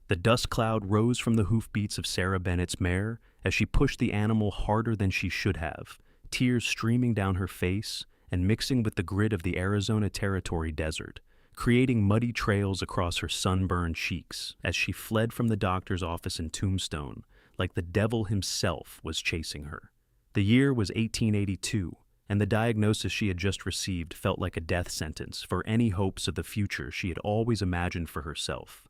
The dust cloud rose from the hoofbeats of Sarah Bennett's mare as she pushed the animal harder than she should have, tears streaming down her face and mixing with the grit of the Arizona Territory desert, creating muddy trails across her sunburned cheeks as she fled from the doctor's office in Tombstone like the devil himself was chasing her. The year was 1882, and the diagnosis she had just received felt like a death sentence for any hopes of the future she had always imagined for herself.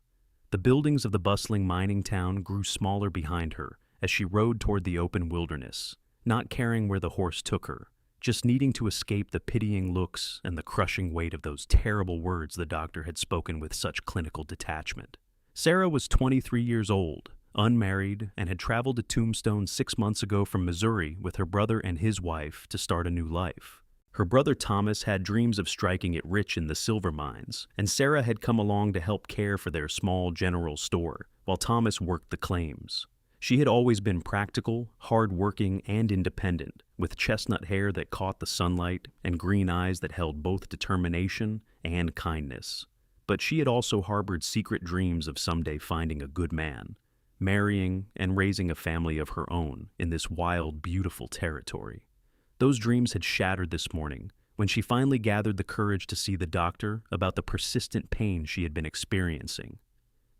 The buildings of the bustling mining town grew smaller behind her as she rode toward the open wilderness, not caring where the horse took her, just needing to escape the pitying looks and the crushing weight of those terrible words the doctor had spoken with such clinical detachment. Sarah was 23 years old, unmarried, and had traveled to Tombstone 6 months ago from Missouri with her brother and his wife to start a new life. Her brother Thomas had dreams of striking it rich in the silver mines, and Sarah had come along to help care for their small general store, while Thomas worked the claims. She had always been practical, hard-working, and independent, with chestnut hair that caught the sunlight and green eyes that held both determination and kindness. But she had also harbored secret dreams of someday finding a good man, marrying and raising a family of her own in this wild, beautiful territory. Those dreams had shattered this morning when she finally gathered the courage to see the doctor about the persistent pain she had been experiencing.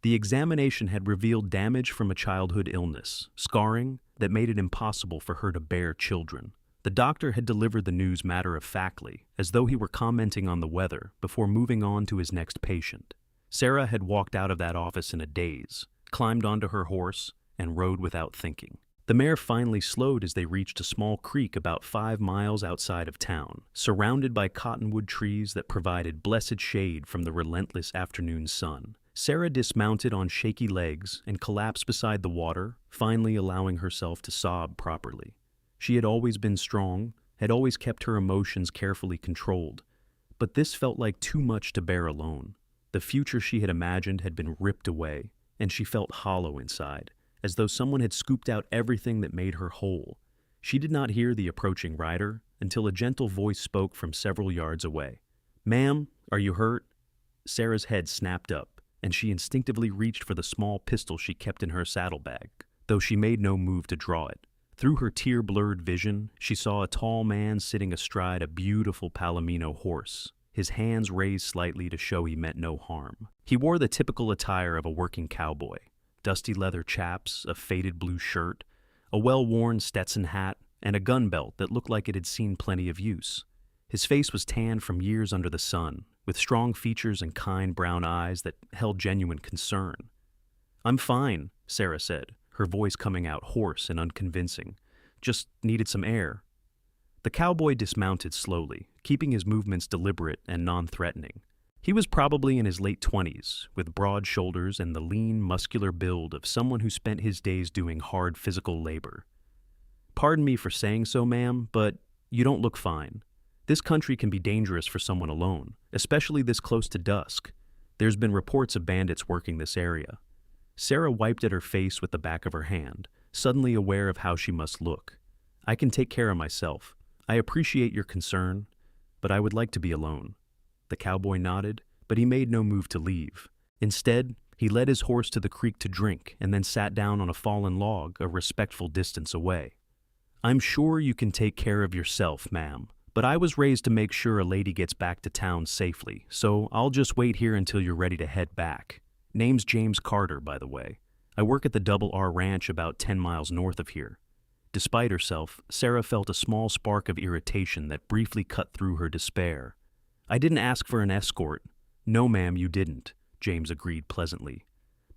The examination had revealed damage from a childhood illness, scarring that made it impossible for her to bear children. The doctor had delivered the news matter-of-factly, as though he were commenting on the weather before moving on to his next patient. Sarah had walked out of that office in a daze, climbed onto her horse, and rode without thinking. The mare finally slowed as they reached a small creek about 5 miles outside of town, surrounded by cottonwood trees that provided blessed shade from the relentless afternoon sun. Sarah dismounted on shaky legs and collapsed beside the water, finally allowing herself to sob properly. She had always been strong, had always kept her emotions carefully controlled, but this felt like too much to bear alone. The future she had imagined had been ripped away, and she felt hollow inside, as though someone had scooped out everything that made her whole. She did not hear the approaching rider until a gentle voice spoke from several yards away. "Ma'am, are you hurt?" Sarah's head snapped up, and she instinctively reached for the small pistol she kept in her saddlebag, though she made no move to draw it. Through her tear-blurred vision, she saw a tall man sitting astride a beautiful Palomino horse, his hands raised slightly to show he meant no harm. He wore the typical attire of a working cowboy: dusty leather chaps, a faded blue shirt, a well-worn Stetson hat, and a gun belt that looked like it had seen plenty of use. His face was tanned from years under the sun, with strong features and kind brown eyes that held genuine concern. "I'm fine," Sarah said, her voice coming out hoarse and unconvincing. "Just needed some air." The cowboy dismounted slowly, keeping his movements deliberate and non-threatening. He was probably in his late 20s, with broad shoulders and the lean, muscular build of someone who spent his days doing hard physical labor. "Pardon me for saying so, ma'am, but you don't look fine. This country can be dangerous for someone alone, especially this close to dusk. There's been reports of bandits working this area." Sarah wiped at her face with the back of her hand, suddenly aware of how she must look. "I can take care of myself. I appreciate your concern, but I would like to be alone." The cowboy nodded, but he made no move to leave. Instead, he led his horse to the creek to drink and then sat down on a fallen log a respectful distance away. "I'm sure you can take care of yourself, ma'am, but I was raised to make sure a lady gets back to town safely, so I'll just wait here until you're ready to head back. Name's James Carter, by the way. I work at the Double R Ranch about 10 miles north of here." Despite herself, Sarah felt a small spark of irritation that briefly cut through her despair. "I didn't ask for an escort." "No, ma'am, you didn't," James agreed pleasantly.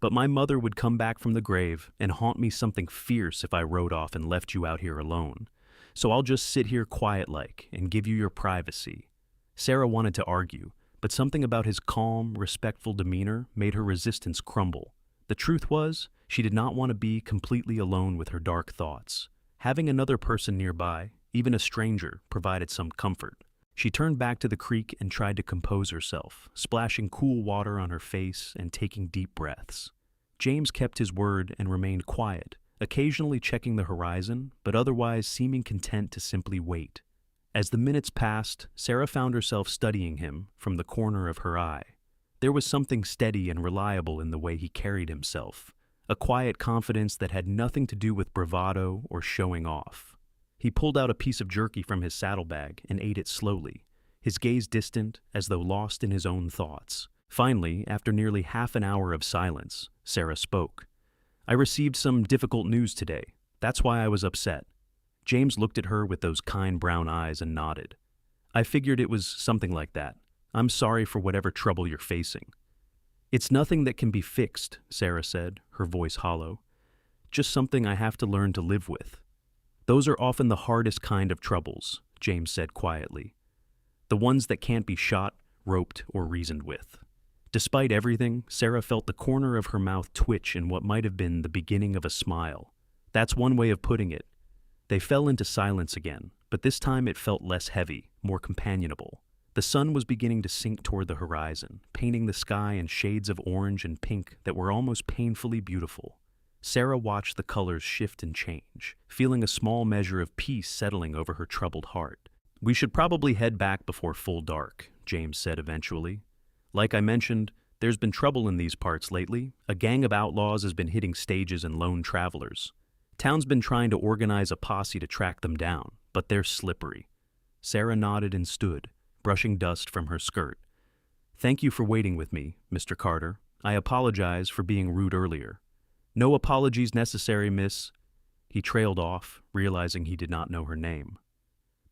"But my mother would come back from the grave and haunt me something fierce if I rode off and left you out here alone. So I'll just sit here quiet-like and give you your privacy." Sarah wanted to argue, but something about his calm, respectful demeanor made her resistance crumble. The truth was, she did not want to be completely alone with her dark thoughts. Having another person nearby, even a stranger, provided some comfort. She turned back to the creek and tried to compose herself, splashing cool water on her face and taking deep breaths. James kept his word and remained quiet, occasionally checking the horizon, but otherwise seeming content to simply wait. As the minutes passed, Sarah found herself studying him from the corner of her eye. There was something steady and reliable in the way he carried himself, a quiet confidence that had nothing to do with bravado or showing off. He pulled out a piece of jerky from his saddlebag and ate it slowly, his gaze distant, as though lost in his own thoughts. Finally, after nearly half an hour of silence, Sarah spoke. "I received some difficult news today. That's why I was upset." James looked at her with those kind brown eyes and nodded. "I figured it was something like that. I'm sorry for whatever trouble you're facing." "It's nothing that can be fixed," Sarah said, her voice hollow. "Just something I have to learn to live with." "Those are often the hardest kind of troubles," James said quietly. "The ones that can't be shot, roped, or reasoned with." Despite everything, Sarah felt the corner of her mouth twitch in what might have been the beginning of a smile. That's one way of putting it. They fell into silence again, but this time it felt less heavy, more companionable. The sun was beginning to sink toward the horizon, painting the sky in shades of orange and pink that were almost painfully beautiful. Sarah watched the colors shift and change, feeling a small measure of peace settling over her troubled heart. "We should probably head back before full dark," James said eventually. "Like I mentioned, there's been trouble in these parts lately. A gang of outlaws has been hitting stages and lone travelers. Town's been trying to organize a posse to track them down, but they're slippery." Sarah nodded and stood, brushing dust from her skirt. "Thank you for waiting with me, Mr. Carter. I apologize for being rude earlier." "No apologies necessary, miss." He trailed off, realizing he did not know her name.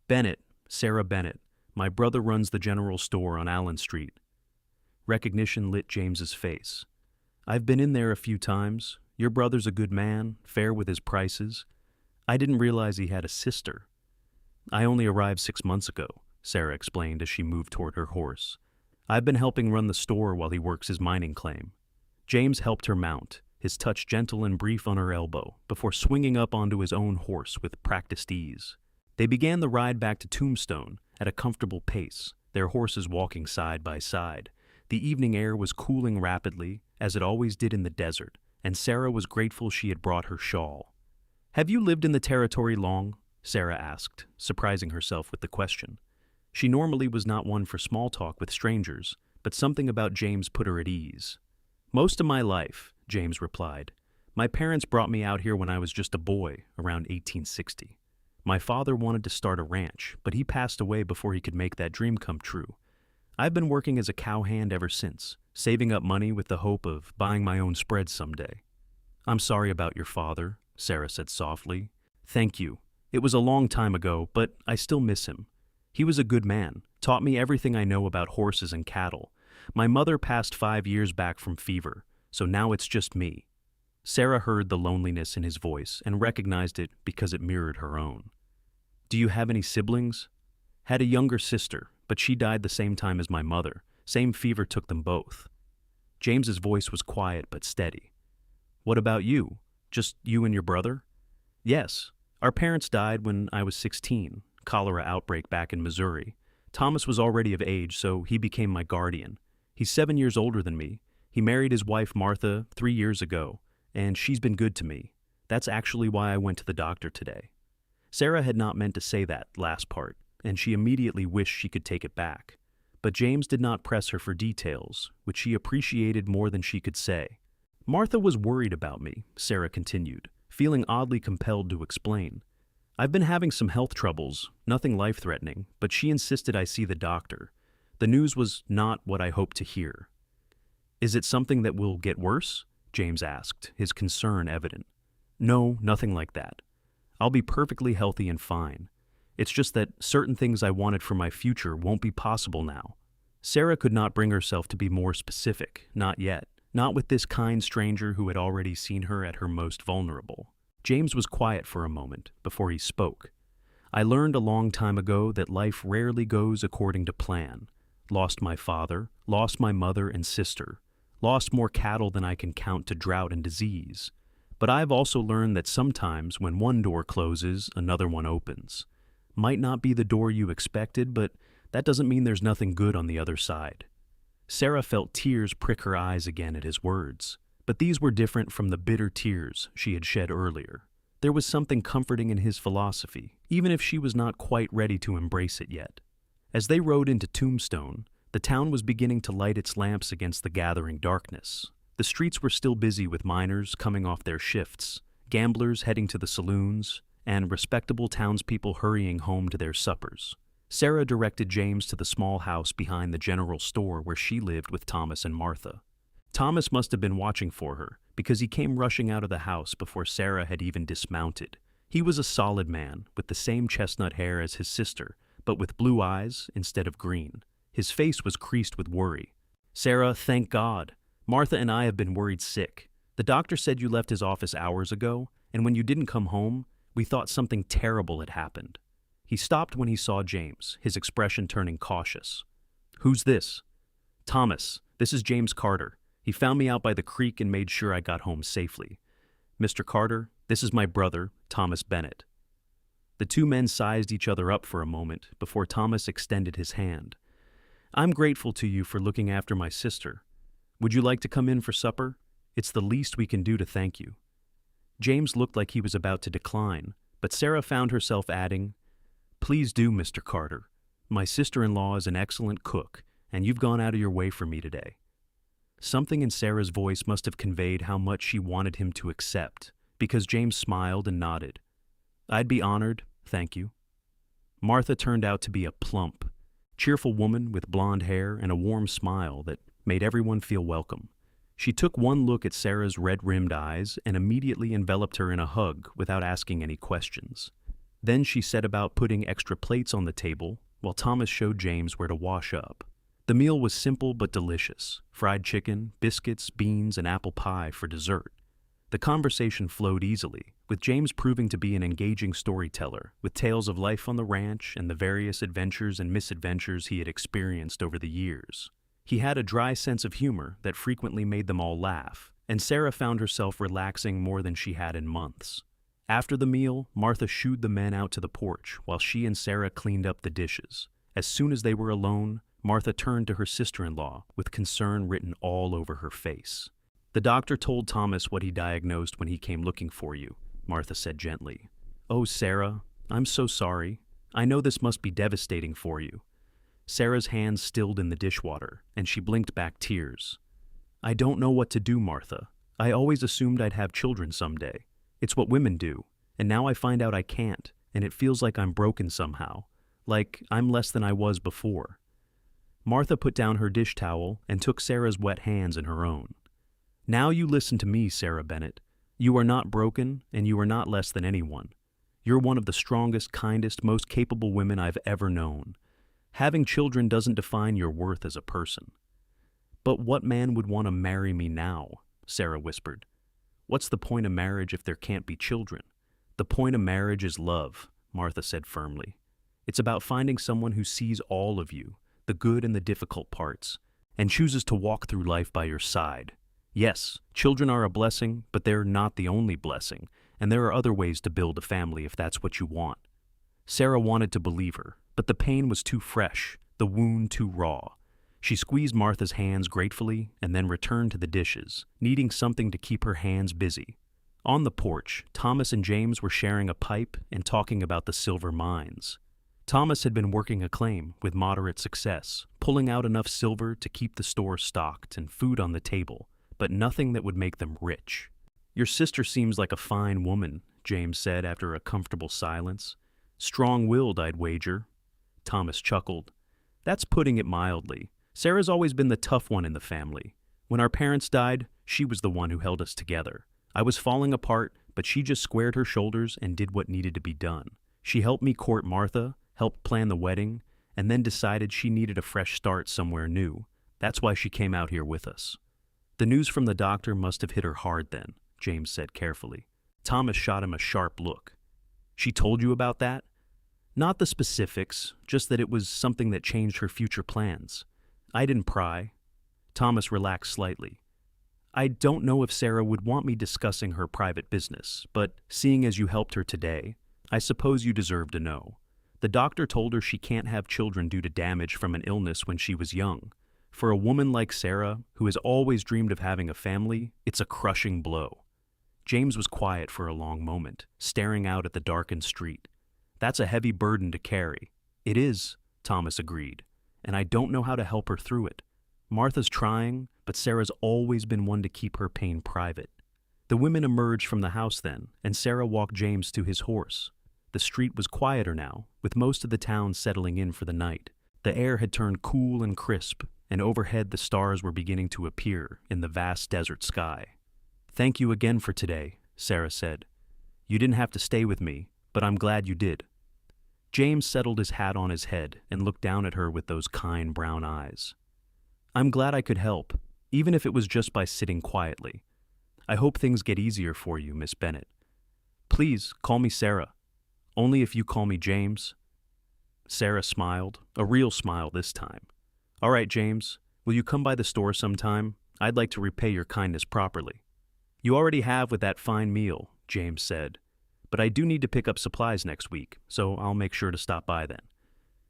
"Bennett, Sarah Bennett. My brother runs the general store on Allen Street." Recognition lit James's face. "I've been in there a few times. Your brother's a good man, fair with his prices. I didn't realize he had a sister." "I only arrived 6 months ago," Sarah explained as she moved toward her horse. "I've been helping run the store while he works his mining claim." James helped her mount, his touch gentle and brief on her elbow, before swinging up onto his own horse with practiced ease. They began the ride back to Tombstone at a comfortable pace, their horses walking side by side. The evening air was cooling rapidly, as it always did in the desert, and Sarah was grateful she had brought her shawl. "Have you lived in the territory long?" Sarah asked, surprising herself with the question. She normally was not one for small talk with strangers, but something about James put her at ease. "Most of my life," James replied. "My parents brought me out here when I was just a boy, around 1860. My father wanted to start a ranch, but he passed away before he could make that dream come true. I've been working as a cowhand ever since, saving up money with the hope of buying my own spread someday." "I'm sorry about your father," Sarah said softly. "Thank you. It was a long time ago, but I still miss him. He was a good man, taught me everything I know about horses and cattle. My mother passed 5 years back from fever, so now it's just me." Sarah heard the loneliness in his voice and recognized it because it mirrored her own. "Do you have any siblings?" "Had a younger sister, but she died the same time as my mother. Same fever took them both." James's voice was quiet but steady. "What about you? Just you and your brother?" "Yes. Our parents died when I was 16, cholera outbreak back in Missouri. Thomas was already of age, so he became my guardian. He's 7 years older than me. He married his wife Martha 3 years ago, and she's been good to me. That's actually why I went to the doctor today." Sarah had not meant to say that last part, and she immediately wished she could take it back. But James did not press her for details, which she appreciated more than she could say. "Martha was worried about me," Sarah continued, feeling oddly compelled to explain. "I've been having some health troubles, nothing life-threatening, but she insisted I see the doctor. The news was not what I hoped to hear." "Is it something that will get worse?" James asked, his concern evident. "No, nothing like that. I'll be perfectly healthy and fine. It's just that certain things I wanted for my future won't be possible now." Sarah could not bring herself to be more specific, not yet, not with this kind stranger who had already seen her at her most vulnerable. James was quiet for a moment before he spoke. "I learned a long time ago that life rarely goes according to plan. Lost my father, lost my mother and sister, lost more cattle than I can count to drought and disease. But I've also learned that sometimes when one door closes, another one opens. Might not be the door you expected, but that doesn't mean there's nothing good on the other side." Sarah felt tears prick her eyes again at his words, but these were different from the bitter tears she had shed earlier. There was something comforting in his philosophy, even if she was not quite ready to embrace it yet. As they rode into Tombstone, The town was beginning to light its lamps against the gathering darkness. The streets were still busy with miners coming off their shifts, gamblers heading to the saloons, and respectable townspeople hurrying home to their suppers. Sarah directed James to the small house behind the general store where she lived with Thomas and Martha. Thomas must have been watching for her, because he came rushing out of the house before Sarah had even dismounted. He was a solid man, with the same chestnut hair as his sister, but with blue eyes instead of green. His face was creased with worry. "Sarah, thank God. Martha and I have been worried sick. The doctor said you left his office hours ago, and when you didn't come home, we thought something terrible had happened." He stopped when he saw James, his expression turning cautious. "Who's this?" "Thomas, this is James Carter. He found me out by the creek and made sure I got home safely. Mr. Carter, this is my brother, Thomas Bennett." The two men sized each other up for a moment before Thomas extended his hand. "I'm grateful to you for looking after my sister. Would you like to come in for supper? It's the least we can do to thank you." James looked like he was about to decline, but Sarah found herself adding, "Please do, Mr. Carter. My sister-in-law is an excellent cook, and you've gone out of your way for me today." Something in Sarah's voice must have conveyed how much she wanted him to accept, because James smiled and nodded. "I'd be honored, thank you." Martha turned out to be a plump, cheerful woman with blonde hair and a warm smile that made everyone feel welcome. She took one look at Sarah's red-rimmed eyes and immediately enveloped her in a hug without asking any questions. Then she set about putting extra plates on the table while Thomas showed James where to wash up. The meal was simple but delicious: fried chicken, biscuits, beans, and apple pie for dessert. The conversation flowed easily, with James proving to be an engaging storyteller, with tales of life on the ranch and the various adventures and misadventures he had experienced over the years. He had a dry sense of humor that frequently made them all laugh, and Sarah found herself relaxing more than she had in months. After the meal, Martha shooed the men out to the porch while she and Sarah cleaned up the dishes. As soon as they were alone, Martha turned to her sister-in-law with concern written all over her face. "The doctor told Thomas what he diagnosed when he came looking for you," Martha said gently. "Oh, Sarah, I'm so sorry. I know this must be devastating for you." Sarah's hands stilled in the dishwater, and she blinked back tears. "I don't know what to do, Martha. I always assumed I'd have children someday. It's what women do, and now I find out I can't, and it feels like I'm broken somehow, like I'm less than I was before." Martha put down her dish towel and took Sarah's wet hands in her own. "Now you listen to me, Sarah Bennett. You are not broken, and you are not less than anyone. You're one of the strongest, kindest, most capable women I've ever known. Having children doesn't define your worth as a person." "But what man would want to marry me now?" Sarah whispered. "What's the point of marriage if there can't be children?" "The point of marriage is love," Martha said firmly. "It's about finding someone who sees all of you, the good and the difficult parts, and chooses to walk through life by your side. Yes, children are a blessing, but they're not the only blessing, and there are other ways to build a family if that's what you want." Sarah wanted to believe her, but the pain was too fresh, the wound too raw. She squeezed Martha's hands gratefully and then returned to the dishes, needing something to keep her hands busy. On the porch, Thomas and James were sharing a pipe and talking about the silver mines. Thomas had been working a claim with moderate success, pulling out enough silver to keep the store stocked and food on the table, but nothing that would make them rich. "Your sister seems like a fine woman," James said after a comfortable silence. "Strong-willed, I'd wager." Thomas chuckled. "That's putting it mildly. Sarah's always been the tough one in the family. When our parents died, she was the one who held us together. I was falling apart, but she just squared her shoulders and did what needed to be done. She helped me court Martha, helped plan the wedding, and then decided she needed a fresh start somewhere new. That's why she came out here with us." "The news from the doctor must have hit her hard then," James said carefully. Thomas shot him a sharp look. "She told you about that?" "Not the specifics, just that it was something that changed her future plans. I didn't pry." Thomas relaxed slightly. "I don't know if Sarah would want me discussing her private business, but seeing as you helped her today, I suppose you deserve to know. The doctor told her she can't have children due to damage from an illness when she was young. For a woman like Sarah, who has always dreamed of having a family, it's a crushing blow." James was quiet for a long moment, staring out at the darkened street. "That's a heavy burden to carry." "It is," Thomas agreed. and I don't know how to help her through it. Martha's trying, but Sarah's always been one to keep her pain private. The women emerged from the house then, and Sarah walked James to his horse. The street was quieter now, with most of the town settling in for the night. The air had turned cool and crisp, and overhead the stars were beginning to appear in the vast desert sky. "Thank you again for today," Sarah said. "You didn't have to stay with me, but I'm glad you did." James settled his hat on his head and looked down at her with those kind brown eyes. "I'm glad I could help, even if it was just by sitting quietly. I hope things get easier for you, Miss Bennett. Please call me Sarah. Only if you call me James." Sarah smiled, a real smile this time. "All right, James, will you come by the store sometime? I'd like to repay your kindness properly." "You already have with that fine meal," James said. "But I do need to pick up supplies next week, so I'll make sure to stop by then."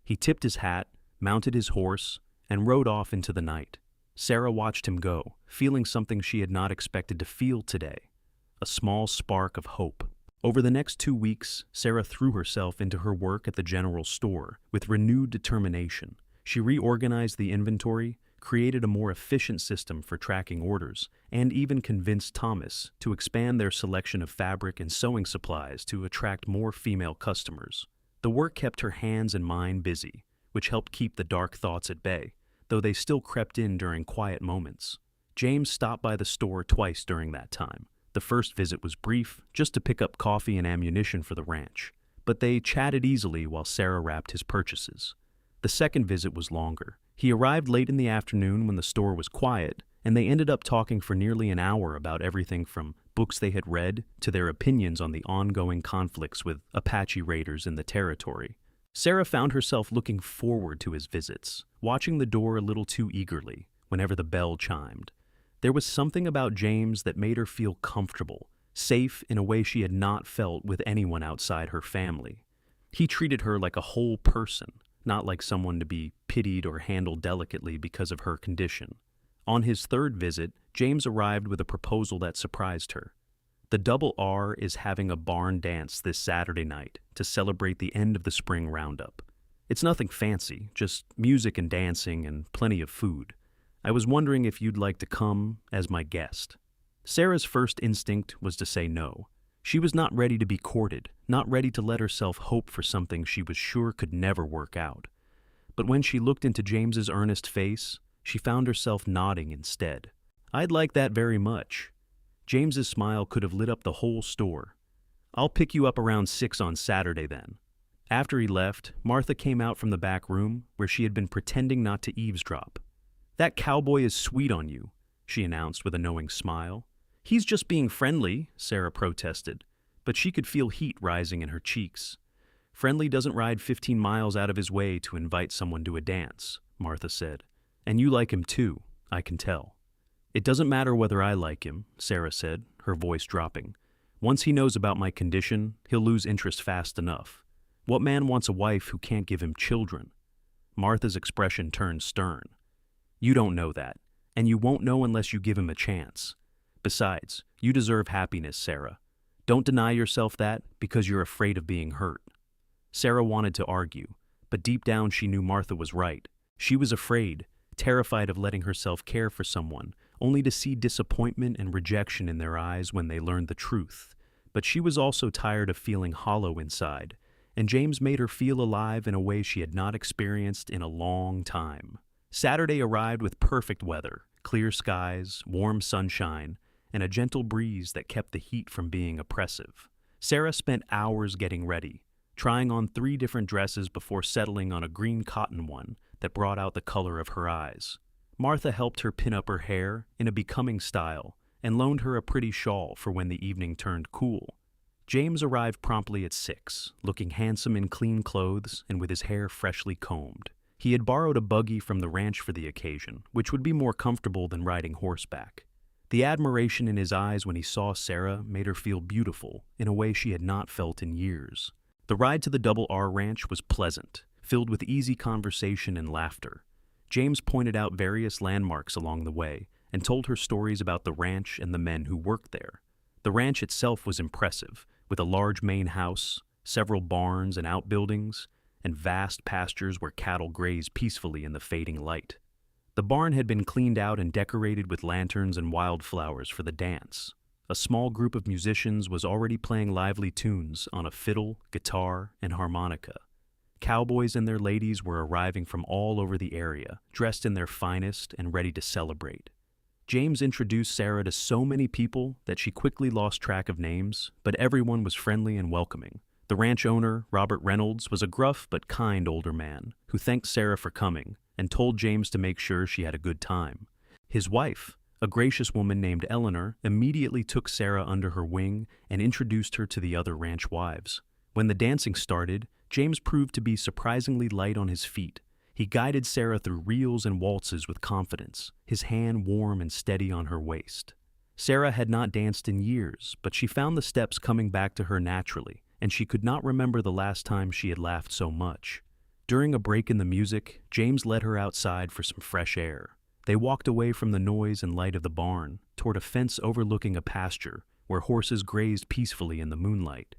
He tipped his hat, mounted his horse, and rode off into the night. Sarah watched him go, feeling something she had not expected to feel today, a small spark of hope. Over the next 2 weeks, Sarah threw herself into her work at the general store with renewed determination. She reorganized the inventory, created a more efficient system for tracking orders, and even convinced Thomas to expand their selection of fabric and sewing supplies to attract more female customers. The work kept her hands and mind busy, which helped keep the dark thoughts at bay, though they still crept in during quiet moments. James stopped by the store twice during that time. The first visit was brief, just to pick up coffee and ammunition for the ranch, but they chatted easily while Sarah wrapped his purchases. The second visit was longer. He arrived late in the afternoon when the store was quiet, and they ended up talking for nearly an hour about everything from books they had read to their opinions on the ongoing conflicts with Apache raiders in the territory. Sarah found herself looking forward to his visits, watching the door a little too eagerly whenever the bell chimed. There was something about James that made her feel comfortable, safe in a way she had not felt with anyone outside her family. He treated her like a whole person, not like someone to be pitied or handled delicately because of her condition. On his third visit, James arrived with a proposal that surprised her. The Double R is having a barn dance this Saturday night to celebrate the end of the spring roundup. It's nothing fancy, just music and dancing and plenty of food. I was wondering if you'd like to come as my guest. Sarah's first instinct was to say no. She was not ready to be courted, not ready to let herself hope for something she was sure could never work out. But when she looked into James's earnest face, she found herself nodding instead. "I'd like that very much." James's smile could have lit up the whole store. "I'll pick you up around 6 on Saturday then." After he left, Martha came out from the back room where she had been pretending not to eavesdrop. "That cowboy is sweet on you," she announced with a knowing smile. "He's just being friendly," Sarah protested, but she could feel heat rising in her cheeks. "Friendly doesn't ride 15 miles out of his way to invite someone to a dance," Martha said. "And you like him too, I can tell." "It doesn't matter whether I like him," Sarah said, her voice dropping. "Once he knows about my condition, he'll lose interest fast enough. What man wants a wife who can't give him children?" Martha's expression turned stern. "You don't know that, and you won't know unless you give him a chance. Besides, you deserve happiness, Sarah. Don't deny yourself that because you're afraid of being hurt." Sarah wanted to argue, but deep down she knew Martha was right. She was afraid, terrified of letting herself care for someone, only to see disappointment and rejection in their eyes when they learned the truth. But she was also tired of feeling hollow inside, and James made her feel alive in a way she had not experienced in a long time. Saturday arrived with perfect weather, clear skies, warm sunshine, and a gentle breeze that kept the heat from being oppressive. Sarah spent hours getting ready, trying on 3 different dresses before settling on a green cotton one that brought out the color of her eyes. Martha helped her pin up her hair in a becoming style and loaned her a pretty shawl for when the evening turned cool. James arrived promptly at 6, looking handsome in clean clothes and with his hair freshly combed. He had borrowed a buggy from the ranch for the occasion, which would be more comfortable than riding horseback. The admiration in his eyes when he saw Sarah made her feel beautiful in a way she had not felt in years. The ride to the Double R Ranch was pleasant, filled with easy conversation and laughter. James pointed out various landmarks along the way and told her stories about the ranch and the men who worked there. The ranch itself was impressive, with a large main house, several barns and outbuildings, and vast pastures where cattle grazed peacefully in the fading light. The barn had been cleaned out and decorated with lanterns and wildflowers for the dance. A small group of musicians was already playing lively tunes on a fiddle, guitar, and harmonica. Cowboys and their ladies were arriving from all over the area, dressed in their finest and ready to celebrate. James introduced Sarah to so many people that she quickly lost track of names, but everyone was friendly and welcoming. The ranch owner, Robert Reynolds, was a gruff but kind older man who thanked Sarah for coming and told James to make sure she had a good time. His wife, a gracious woman named Eleanor, immediately took Sarah under her wing and introduced her to the other ranch wives. When the dancing started, James proved to be surprisingly light on his feet. He guided Sarah through reels and waltzes with confidence, his hand warm and steady on her waist. Sarah had not danced in years, but she found the steps coming back to her naturally, and she could not remember the last time she had laughed so much. During a break in the music, James led her outside for some fresh air. They walked away from the noise and light of the barn, toward a fence overlooking a pasture where horses grazed peacefully in the moonlight.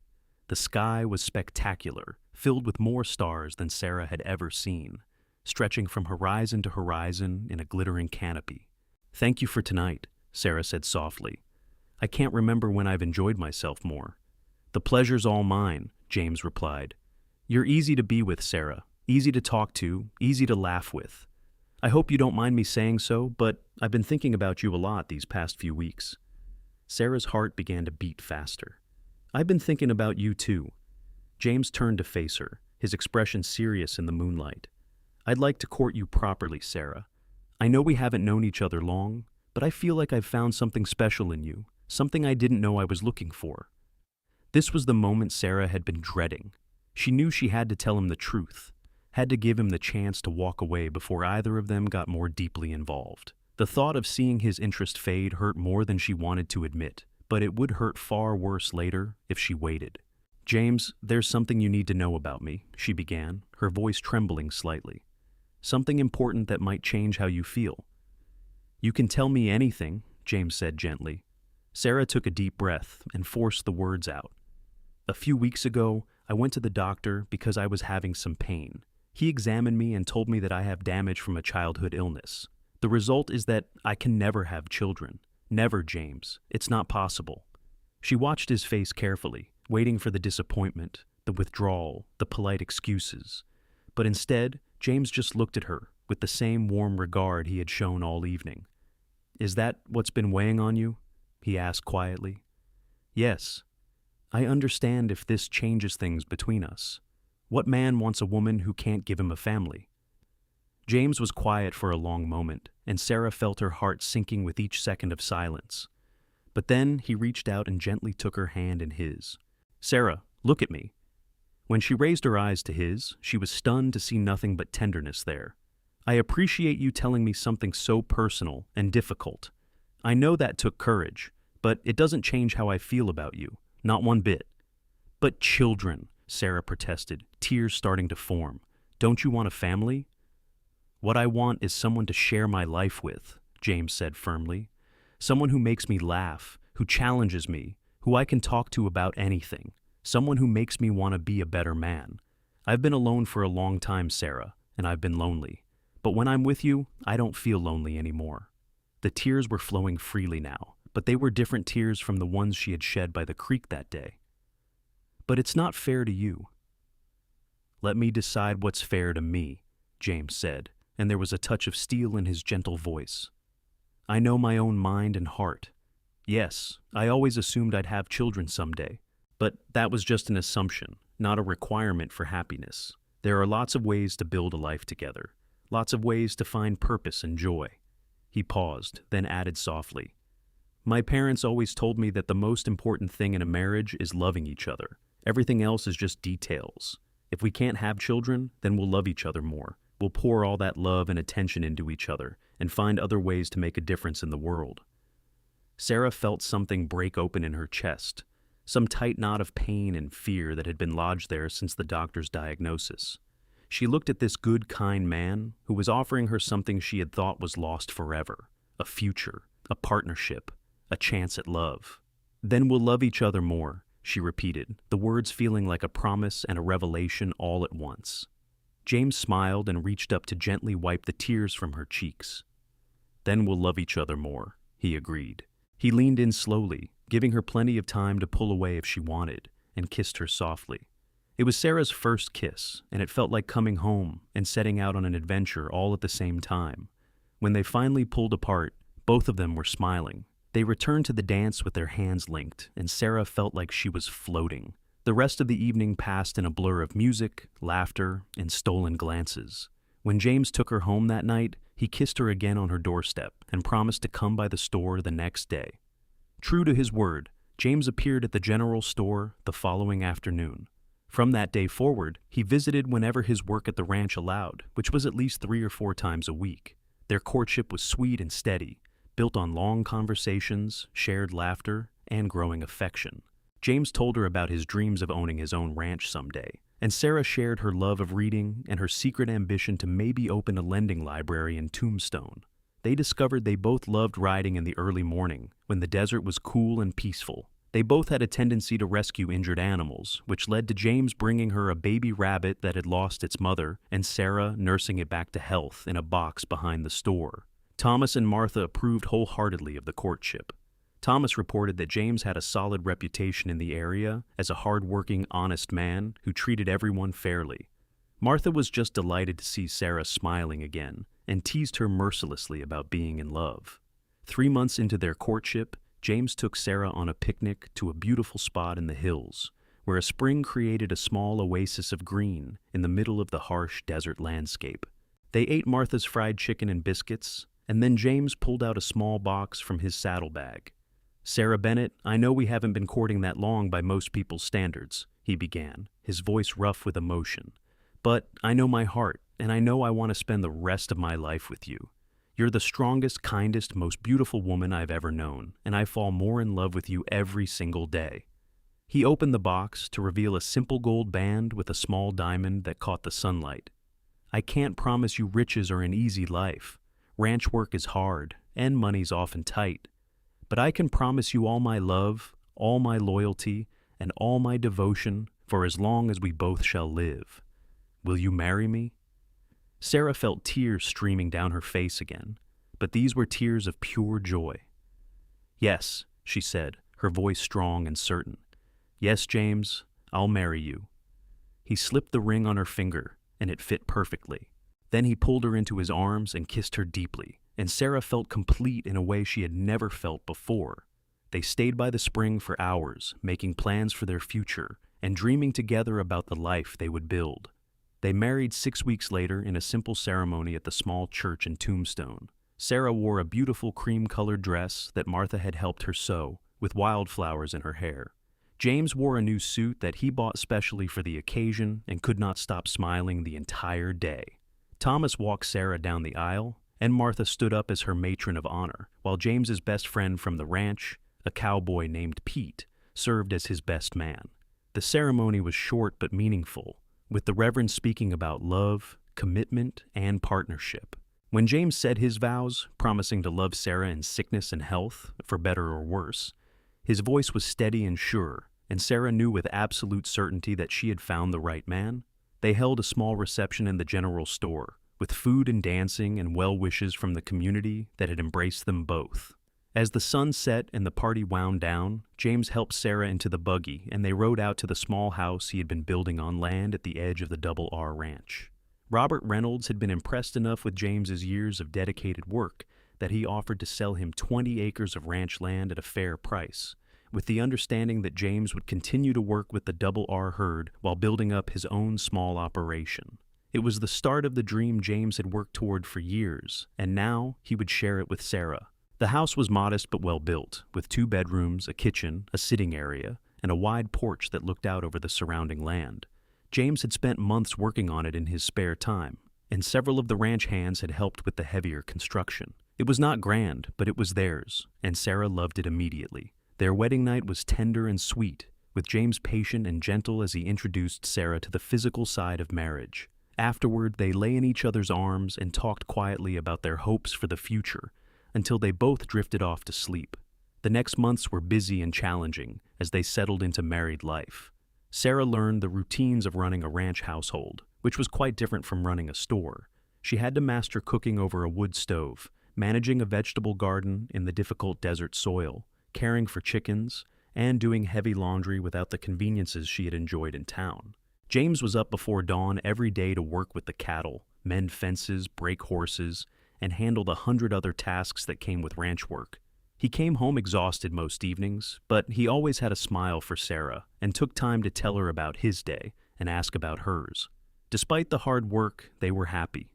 The sky was spectacular, filled with more stars than Sarah had ever seen, stretching from horizon to horizon in a glittering canopy. "Thank you for tonight," Sarah said softly. "I can't remember when I've enjoyed myself more." "The pleasure's all mine," James replied. "You're easy to be with, Sarah, easy to talk to, easy to laugh with. I hope you don't mind me saying so, but I've been thinking about you a lot these past few weeks." Sarah's heart began to beat faster. "I've been thinking about you too." James turned to face her, his expression serious in the moonlight. "I'd like to court you properly, Sarah. I know we haven't known each other long, but I feel like I've found something special in you, something I didn't know I was looking for." This was the moment Sarah had been dreading. She knew she had to tell him the truth, had to give him the chance to walk away before either of them got more deeply involved. The thought of seeing his interest fade hurt more than she wanted to admit, but it would hurt far worse later if she waited. "James, there's something you need to know about me," she began, her voice trembling slightly. "Something important that might change how you feel." "You can tell me anything," James said gently. Sarah took a deep breath and forced the words out. "A few weeks ago, I went to the doctor because I was having some pain. He examined me and told me that I have damage from a childhood illness. The result is that I can never have children. Never, James. It's not possible." She watched his face carefully, waiting for the disappointment, the withdrawal, the polite excuses. But instead, James just looked at her with the same warm regard he had shown all evening. "Is that what's been weighing on you?" he asked quietly. "Yes. I understand if this changes things between us. What man wants a woman who can't give him a family?" James was quiet for a long moment, and Sarah felt her heart sinking with each second of silence. But then he reached out and gently took her hand in his. "Sarah, look at me." When she raised her eyes to his, she was stunned to see nothing but tenderness there. "I appreciate you telling me something so personal and difficult. I know that took courage, but it doesn't change how I feel about you, not one bit." "But children," Sarah protested, tears starting to form. "Don't you want a family?" "What I want is someone to share my life with," James said firmly. "Someone who makes me laugh, who challenges me, who I can talk to about anything. Someone who makes me want to be a better man. I've been alone for a long time, Sarah, and I've been lonely. But when I'm with you, I don't feel lonely anymore." The tears were flowing freely now, but they were different tears from the ones she had shed by the creek that day. "But it's not fair to you." "Let me decide what's fair to me," James said, and there was a touch of steel in his gentle voice. "I know my own mind and heart. Yes, I always assumed I'd have children someday, but that was just an assumption, not a requirement for happiness. There are lots of ways to build a life together, lots of ways to find purpose and joy." He paused, then added softly, "My parents always told me that the most important thing in a marriage is loving each other. Everything else is just details. If we can't have children, then we'll love each other more. We'll pour all that love and attention into each other and find other ways to make a difference in the world." Sarah felt something break open in her chest, some tight knot of pain and fear that had been lodged there since the doctor's diagnosis. She looked at this good, kind man who was offering her something she had thought was lost forever, a future, a partnership, a chance at love. "Then we'll love each other more. she repeated, the words feeling like a promise and a revelation all at once. James smiled and reached up to gently wipe the tears from her cheeks. Then we'll love each other more, he agreed. He leaned in slowly, giving her plenty of time to pull away if she wanted, and kissed her softly. It was Sarah's first kiss, and it felt like coming home and setting out on an adventure all at the same time. When they finally pulled apart, both of them were smiling. They returned to the dance with their hands linked, and Sarah felt like she was floating. The rest of the evening passed in a blur of music, laughter, and stolen glances. When James took her home that night, he kissed her again on her doorstep and promised to come by the store the next day. True to his word, James appeared at the general store the following afternoon. From that day forward, he visited whenever his work at the ranch allowed, which was at least 3 or 4 times a week. Their courtship was sweet and steady, built on long conversations, shared laughter, and growing affection. James told her about his dreams of owning his own ranch someday, and Sarah shared her love of reading and her secret ambition to maybe open a lending library in Tombstone. They discovered they both loved riding in the early morning, when the desert was cool and peaceful. They both had a tendency to rescue injured animals, which led to James bringing her a baby rabbit that had lost its mother, and Sarah nursing it back to health in a box behind the store. Thomas and Martha approved wholeheartedly of the courtship. Thomas reported that James had a solid reputation in the area as a hard-working, honest man who treated everyone fairly. Martha was just delighted to see Sarah smiling again and teased her mercilessly about being in love. 3 months into their courtship, James took Sarah on a picnic to a beautiful spot in the hills, where a spring created a small oasis of green in the middle of the harsh desert landscape. They ate Martha's fried chicken and biscuits, and then James pulled out a small box from his saddlebag. "Sarah Bennett, I know we haven't been courting that long by most people's standards," he began, his voice rough with emotion. "But I know my heart, and I know I want to spend the rest of my life with you. You're the strongest, kindest, most beautiful woman I've ever known, and I fall more in love with you every single day." He opened the box to reveal a simple gold band with a small diamond that caught the sunlight. "I can't promise you riches or an easy life. Ranch work is hard, and money's often tight. But I can promise you all my love, all my loyalty, and all my devotion for as long as we both shall live. Will you marry me?" Sarah felt tears streaming down her face again, but these were tears of pure joy. "Yes," she said, her voice strong and certain. "Yes, James, I'll marry you." He slipped the ring on her finger, and it fit perfectly. Then he pulled her into his arms and kissed her deeply, and Sarah felt complete in a way she had never felt before. They stayed by the spring for hours, making plans for their future and dreaming together about the life they would build. They married 6 weeks later in a simple ceremony at the small church in Tombstone. Sarah wore a beautiful cream-colored dress that Martha had helped her sew, with wildflowers in her hair. James wore a new suit that he bought specially for the occasion and could not stop smiling the entire day. Thomas walked Sarah down the aisle, and Martha stood up as her matron of honor, while James's best friend from the ranch, a cowboy named Pete, served as his best man. The ceremony was short but meaningful, with the Reverend speaking about love, commitment, and partnership. When James said his vows, promising to love Sarah in sickness and health, for better or worse, his voice was steady and sure, and Sarah knew with absolute certainty that she had found the right man. They held a small reception in the general store, with food and dancing and well wishes from the community that had embraced them both. As the sun set and the party wound down, James helped Sarah into the buggy, and they rode out to the small house he had been building on land at the edge of the Double R Ranch. Robert Reynolds had been impressed enough with James's years of dedicated work that he offered to sell him 20 acres of ranch land at a fair price, with the understanding that James would continue to work with the Double R herd while building up his own small operation. It was the start of the dream James had worked toward for years, and now he would share it with Sarah. The house was modest but well built, with 2 bedrooms, a kitchen, a sitting area, and a wide porch that looked out over the surrounding land. James had spent months working on it in his spare time, and several of the ranch hands had helped with the heavier construction. It was not grand, but it was theirs, and Sarah loved it immediately. Their wedding night was tender and sweet, with James patient and gentle as he introduced Sarah to the physical side of marriage. Afterward, they lay in each other's arms and talked quietly about their hopes for the future, until they both drifted off to sleep. The next months were busy and challenging as they settled into married life. Sarah learned the routines of running a ranch household, which was quite different from running a store. She had to master cooking over a wood stove, managing a vegetable garden in the difficult desert soil, caring for chickens, and doing heavy laundry without the conveniences she had enjoyed in town. James was up before dawn every day to work with the cattle, mend fences, break horses, and handle the 100 other tasks that came with ranch work. He came home exhausted most evenings, but he always had a smile for Sarah and took time to tell her about his day and ask about hers. Despite the hard work, they were happy.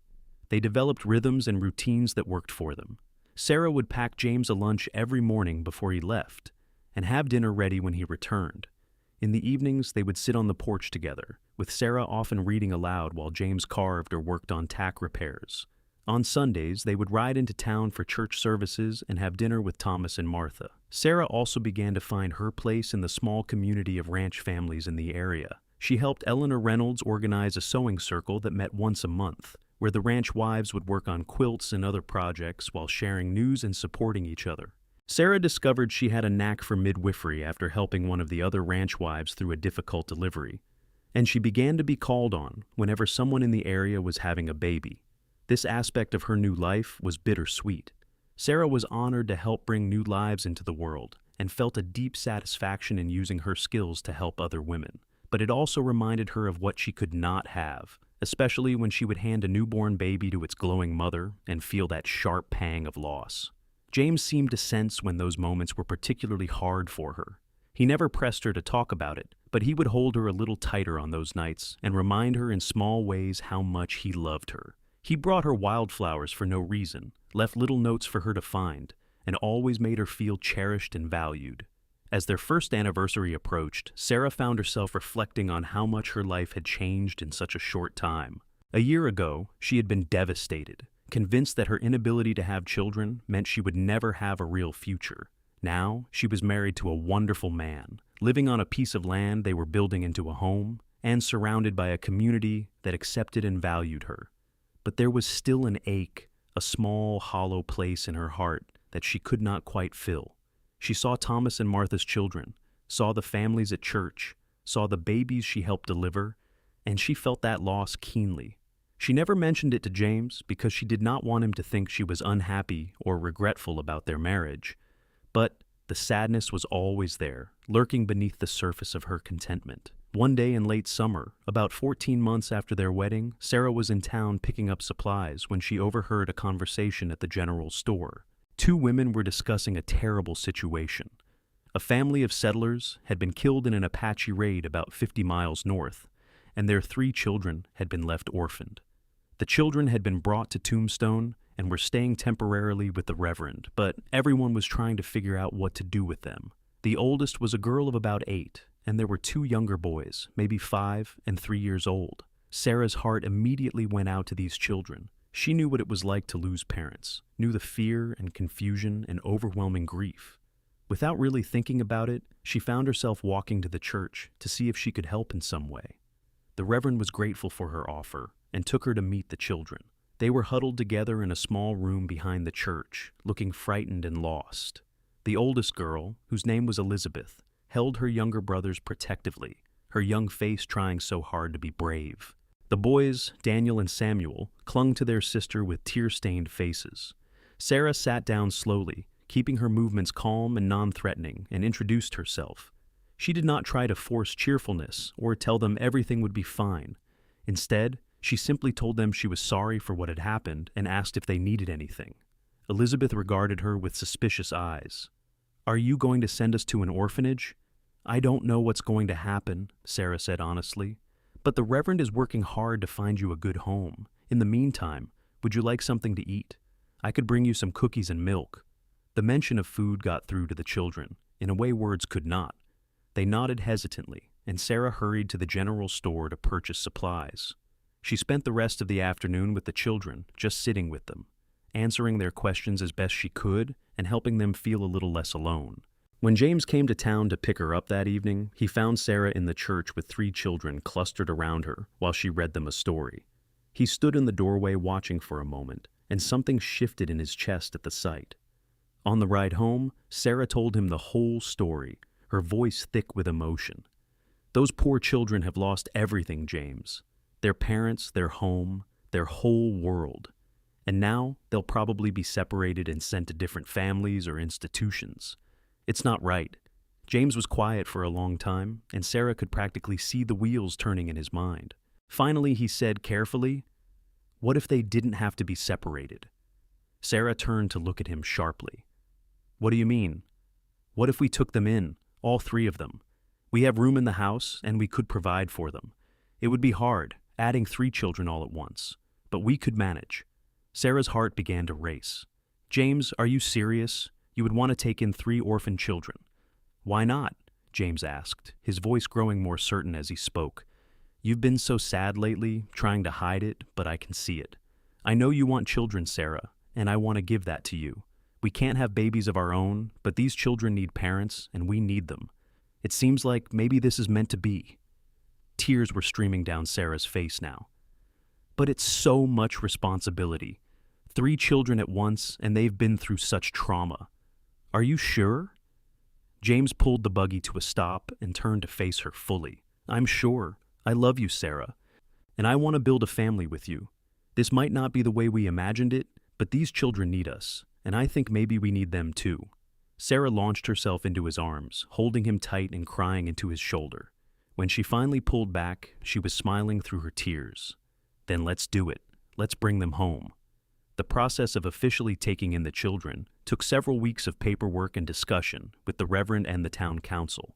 They developed rhythms and routines that worked for them. Sarah would pack James a lunch every morning before he left and have dinner ready when he returned. In the evenings, they would sit on the porch together, with Sarah often reading aloud while James carved or worked on tack repairs. On Sundays, they would ride into town for church services and have dinner with Thomas and Martha. Sarah also began to find her place in the small community of ranch families in the area. She helped Eleanor Reynolds organize a sewing circle that met once a month, where the ranch wives would work on quilts and other projects while sharing news and supporting each other. Sarah discovered she had a knack for midwifery after helping one of the other ranch wives through a difficult delivery, and she began to be called on whenever someone in the area was having a baby. This aspect of her new life was bittersweet. Sarah was honored to help bring new lives into the world and felt a deep satisfaction in using her skills to help other women. But it also reminded her of what she could not have, especially when she would hand a newborn baby to its glowing mother and feel that sharp pang of loss. James seemed to sense when those moments were particularly hard for her. He never pressed her to talk about it, but he would hold her a little tighter on those nights and remind her in small ways how much he loved her. He brought her wildflowers for no reason, left little notes for her to find, and always made her feel cherished and valued. As their first anniversary approached, Sarah found herself reflecting on how much her life had changed in such a short time. A year ago, she had been devastated, convinced that her inability to have children meant she would never have a real future. Now, she was married to a wonderful man, living on a piece of land they were building into a home, and surrounded by a community that accepted and valued her. But there was still an ache, a small, hollow place in her heart that she could not quite fill. She saw Thomas and Martha's children, saw the families at church, saw the babies she helped deliver, and she felt that loss keenly. She never mentioned it to James because she did not want him to think she was unhappy or regretful about their marriage. But the sadness was always there, lurking beneath the surface of her contentment. One day in late summer, about 14 months after their wedding, Sarah was in town picking up supplies when she overheard a conversation at the general store. Two women were discussing a terrible situation. A family of settlers had been killed in an Apache raid about 50 miles north, and their 3 children had been left orphaned. The children had been brought to Tombstone and were staying temporarily with the Reverend, but everyone was trying to figure out what to do with them. The oldest was a girl of about 8, and there were 2 younger boys, maybe 5 and 3 years old. Sarah's heart immediately went out to these children. She knew what it was like to lose parents, knew the fear and confusion and overwhelming grief. Without really thinking about it, she found herself walking to the church to see if she could help in some way. The Reverend was grateful for her offer and took her to meet the children. They were huddled together in a small room behind the church, looking frightened and lost. The oldest girl, whose name was Elizabeth, held her younger brothers protectively, her young face trying so hard to be brave. The boys, Daniel and Samuel, clung to their sister with tear-stained faces. Sarah sat down slowly, keeping her movements calm and non-threatening, and introduced herself. She did not try to force cheerfulness or tell them everything would be fine. Instead, she simply told them she was sorry for what had happened and asked if they needed anything. Elizabeth regarded her with suspicious eyes. "Are you going to send us to an orphanage?" "I don't know what's going to happen," Sarah said honestly. "But the Reverend is working hard to find you a good home. In the meantime, would you like something to eat? I could bring you some cookies and milk." The mention of food got through to the children, in a way words could not. They nodded hesitantly, and Sarah hurried to the general store to purchase supplies. She spent the rest of the afternoon with the children, just sitting with them, answering their questions as best she could and helping them feel a little less alone. When James came to town to pick her up that evening, he found Sarah in the church with 3 children clustered around her while she read them a story. He stood in the doorway watching for a moment, and something shifted in his chest at the sight. On the ride home, Sarah told him the whole story, her voice thick with emotion. Those poor children have lost everything, James. Their parents, their home, their whole world. And now they'll probably be separated and sent to different families or institutions. It's not right. James was quiet for a long time, and Sarah could practically see the wheels turning in his mind. Finally, he said carefully, "What if they didn't have to be separated?" Sarah turned to look at him sharply. "What do you mean? What if we took them in, all three of them? We have room in the house, and we could provide for them. It would be hard, adding 3 children all at once, but we could manage." Sarah's heart began to race. "James, are you serious? You would want to take in 3 orphan children?" "Why not?" James asked, his voice growing more certain as he spoke. "You've been so sad lately, trying to hide it, but I can see it. I know you want children, Sarah, and I want to give that to you. We can't have babies of our own, but these children need parents, and we need them. It seems like maybe this is meant to be." Tears were streaming down Sarah's face now. "But it's so much responsibility. 3 children at once, and they've been through such trauma. Are you sure?" James pulled the buggy to a stop and turned to face her fully. "I'm sure. I love you, Sarah. And I want to build a family with you. This might not be the way we imagined it, but these children need us, and I think maybe we need them too." Sarah launched herself into his arms, holding him tight and crying into his shoulder. When she finally pulled back, she was smiling through her tears. "Then let's do it. Let's bring them home." The process of officially taking in the children took several weeks of paperwork and discussion with the Reverend and the town council.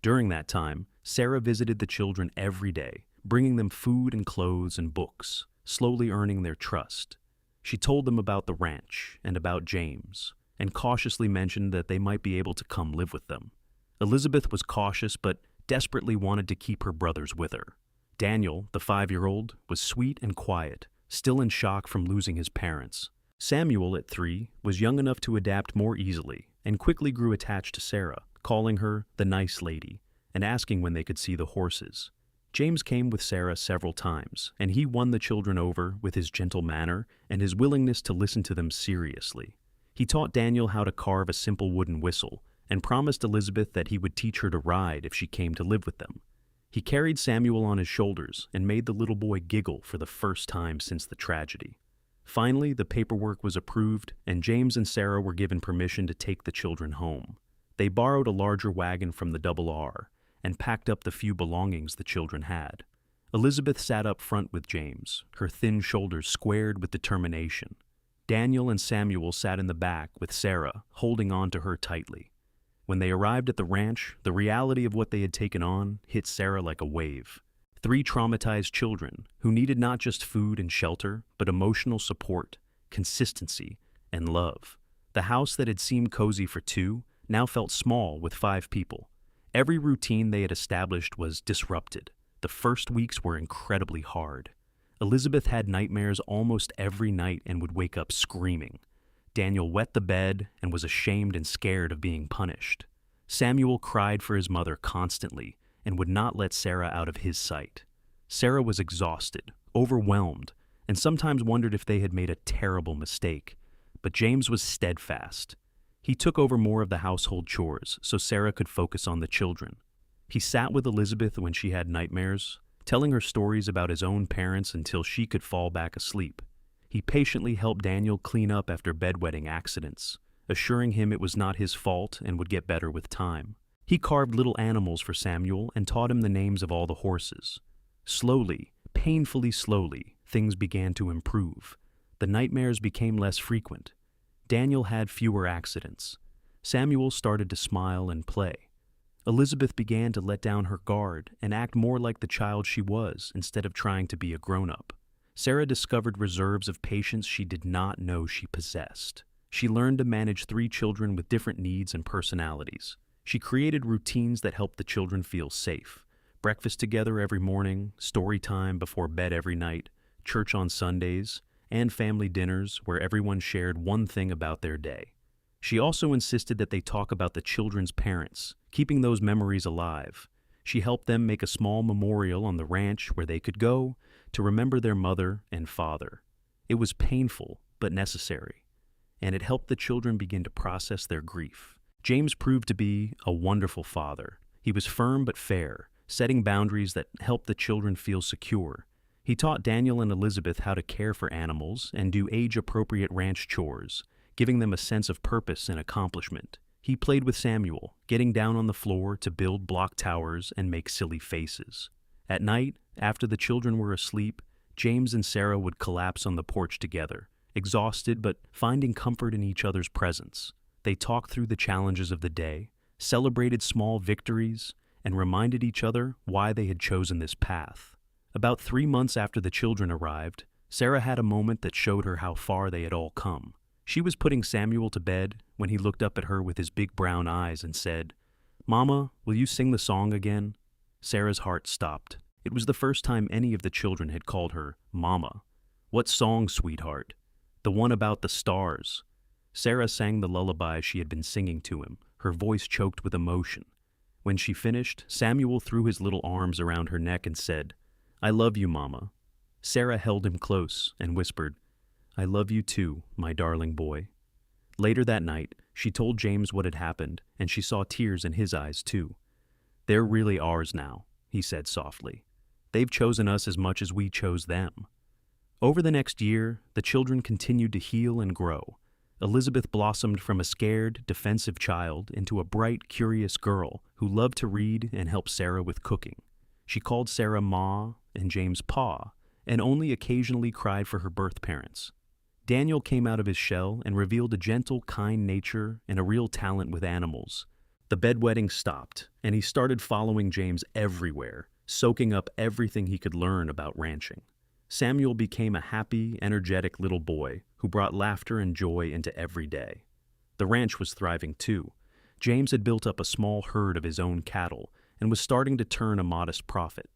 During that time, Sarah visited the children every day, bringing them food and clothes and books, slowly earning their trust. She told them about the ranch and about James, and cautiously mentioned that they might be able to come live with them. Elizabeth was cautious but desperately wanted to keep her brothers with her. Daniel, the 5-year-old, was sweet and quiet, still in shock from losing his parents. Samuel, at 3, was young enough to adapt more easily and quickly grew attached to Sarah, calling her the nice lady and asking when they could see the horses. James came with Sarah several times, and he won the children over with his gentle manner and his willingness to listen to them seriously. He taught Daniel how to carve a simple wooden whistle and promised Elizabeth that he would teach her to ride if she came to live with them. He carried Samuel on his shoulders and made the little boy giggle for the first time since the tragedy. Finally, the paperwork was approved, and James and Sarah were given permission to take the children home. They borrowed a larger wagon from the R and packed up the few belongings the children had. Elizabeth sat up front with James, her thin shoulders squared with determination. Daniel and Samuel sat in the back with Sarah, holding on to her tightly. When they arrived at the ranch, the reality of what they had taken on hit Sarah like a wave. 3 traumatized children who needed not just food and shelter, but emotional support, consistency, and love. The house that had seemed cozy for 2 now felt small with 5 people. Every routine they had established was disrupted. The first weeks were incredibly hard. Elizabeth had nightmares almost every night and would wake up screaming. Daniel wet the bed and was ashamed and scared of being punished. Samuel cried for his mother constantly and would not let Sarah out of his sight. Sarah was exhausted, overwhelmed, and sometimes wondered if they had made a terrible mistake. But James was steadfast. He took over more of the household chores so Sarah could focus on the children. He sat with Elizabeth when she had nightmares, telling her stories about his own parents until she could fall back asleep. He patiently helped Daniel clean up after bedwetting accidents, assuring him it was not his fault and would get better with time. He carved little animals for Samuel and taught him the names of all the horses. Slowly, painfully slowly, things began to improve. The nightmares became less frequent. Daniel had fewer accidents. Samuel started to smile and play. Elizabeth began to let down her guard and act more like the child she was instead of trying to be a grown-up. Sarah discovered reserves of patience she did not know she possessed. She learned to manage 3 children with different needs and personalities. She created routines that helped the children feel safe. Breakfast together every morning, story time before bed every night, church on Sundays, and family dinners where everyone shared one thing about their day. She also insisted that they talk about the children's parents, keeping those memories alive. She helped them make a small memorial on the ranch where they could go to remember their mother and father. It was painful, but necessary. and it helped the children begin to process their grief. James proved to be a wonderful father. He was firm but fair, setting boundaries that helped the children feel secure. He taught Daniel and Elizabeth how to care for animals and do age-appropriate ranch chores, giving them a sense of purpose and accomplishment. He played with Samuel, getting down on the floor to build block towers and make silly faces. At night, after the children were asleep, James and Sarah would collapse on the porch together, exhausted but finding comfort in each other's presence. They talked through the challenges of the day, celebrated small victories, and reminded each other why they had chosen this path. About 3 months after the children arrived, Sarah had a moment that showed her how far they had all come. She was putting Samuel to bed when he looked up at her with his big brown eyes and said, "Mama, will you sing the song again?" Sarah's heart stopped. It was the first time any of the children had called her Mama. "What song, sweetheart?" "The one about the stars." Sarah sang the lullaby she had been singing to him, her voice choked with emotion. When she finished, Samuel threw his little arms around her neck and said, "I love you, Mama." Sarah held him close and whispered, "I love you too, my darling boy." Later that night, she told James what had happened, and she saw tears in his eyes too. "They're really ours now," he said softly. "They've chosen us as much as we chose them." Over the next year, the children continued to heal and grow. Elizabeth blossomed from a scared, defensive child into a bright, curious girl who loved to read and help Sarah with cooking. She called Sarah Ma and James Pa, and only occasionally cried for her birth parents. Daniel came out of his shell and revealed a gentle, kind nature and a real talent with animals. The bedwetting stopped, and he started following James everywhere, soaking up everything he could learn about ranching. Samuel became a happy, energetic little boy who brought laughter and joy into every day. The ranch was thriving too. James had built up a small herd of his own cattle and was starting to turn a modest profit.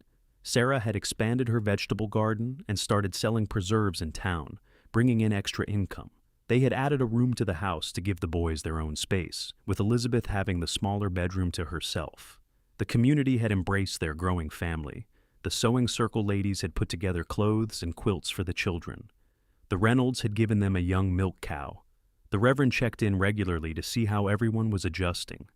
Sarah had expanded her vegetable garden and started selling preserves in town, bringing in extra income. They had added a room to the house to give the boys their own space, with Elizabeth having the smaller bedroom to herself. The community had embraced their growing family. The sewing circle ladies had put together clothes and quilts for the children. The Reynolds had given them a young milk cow. The Reverend checked in regularly to see how everyone was adjusting.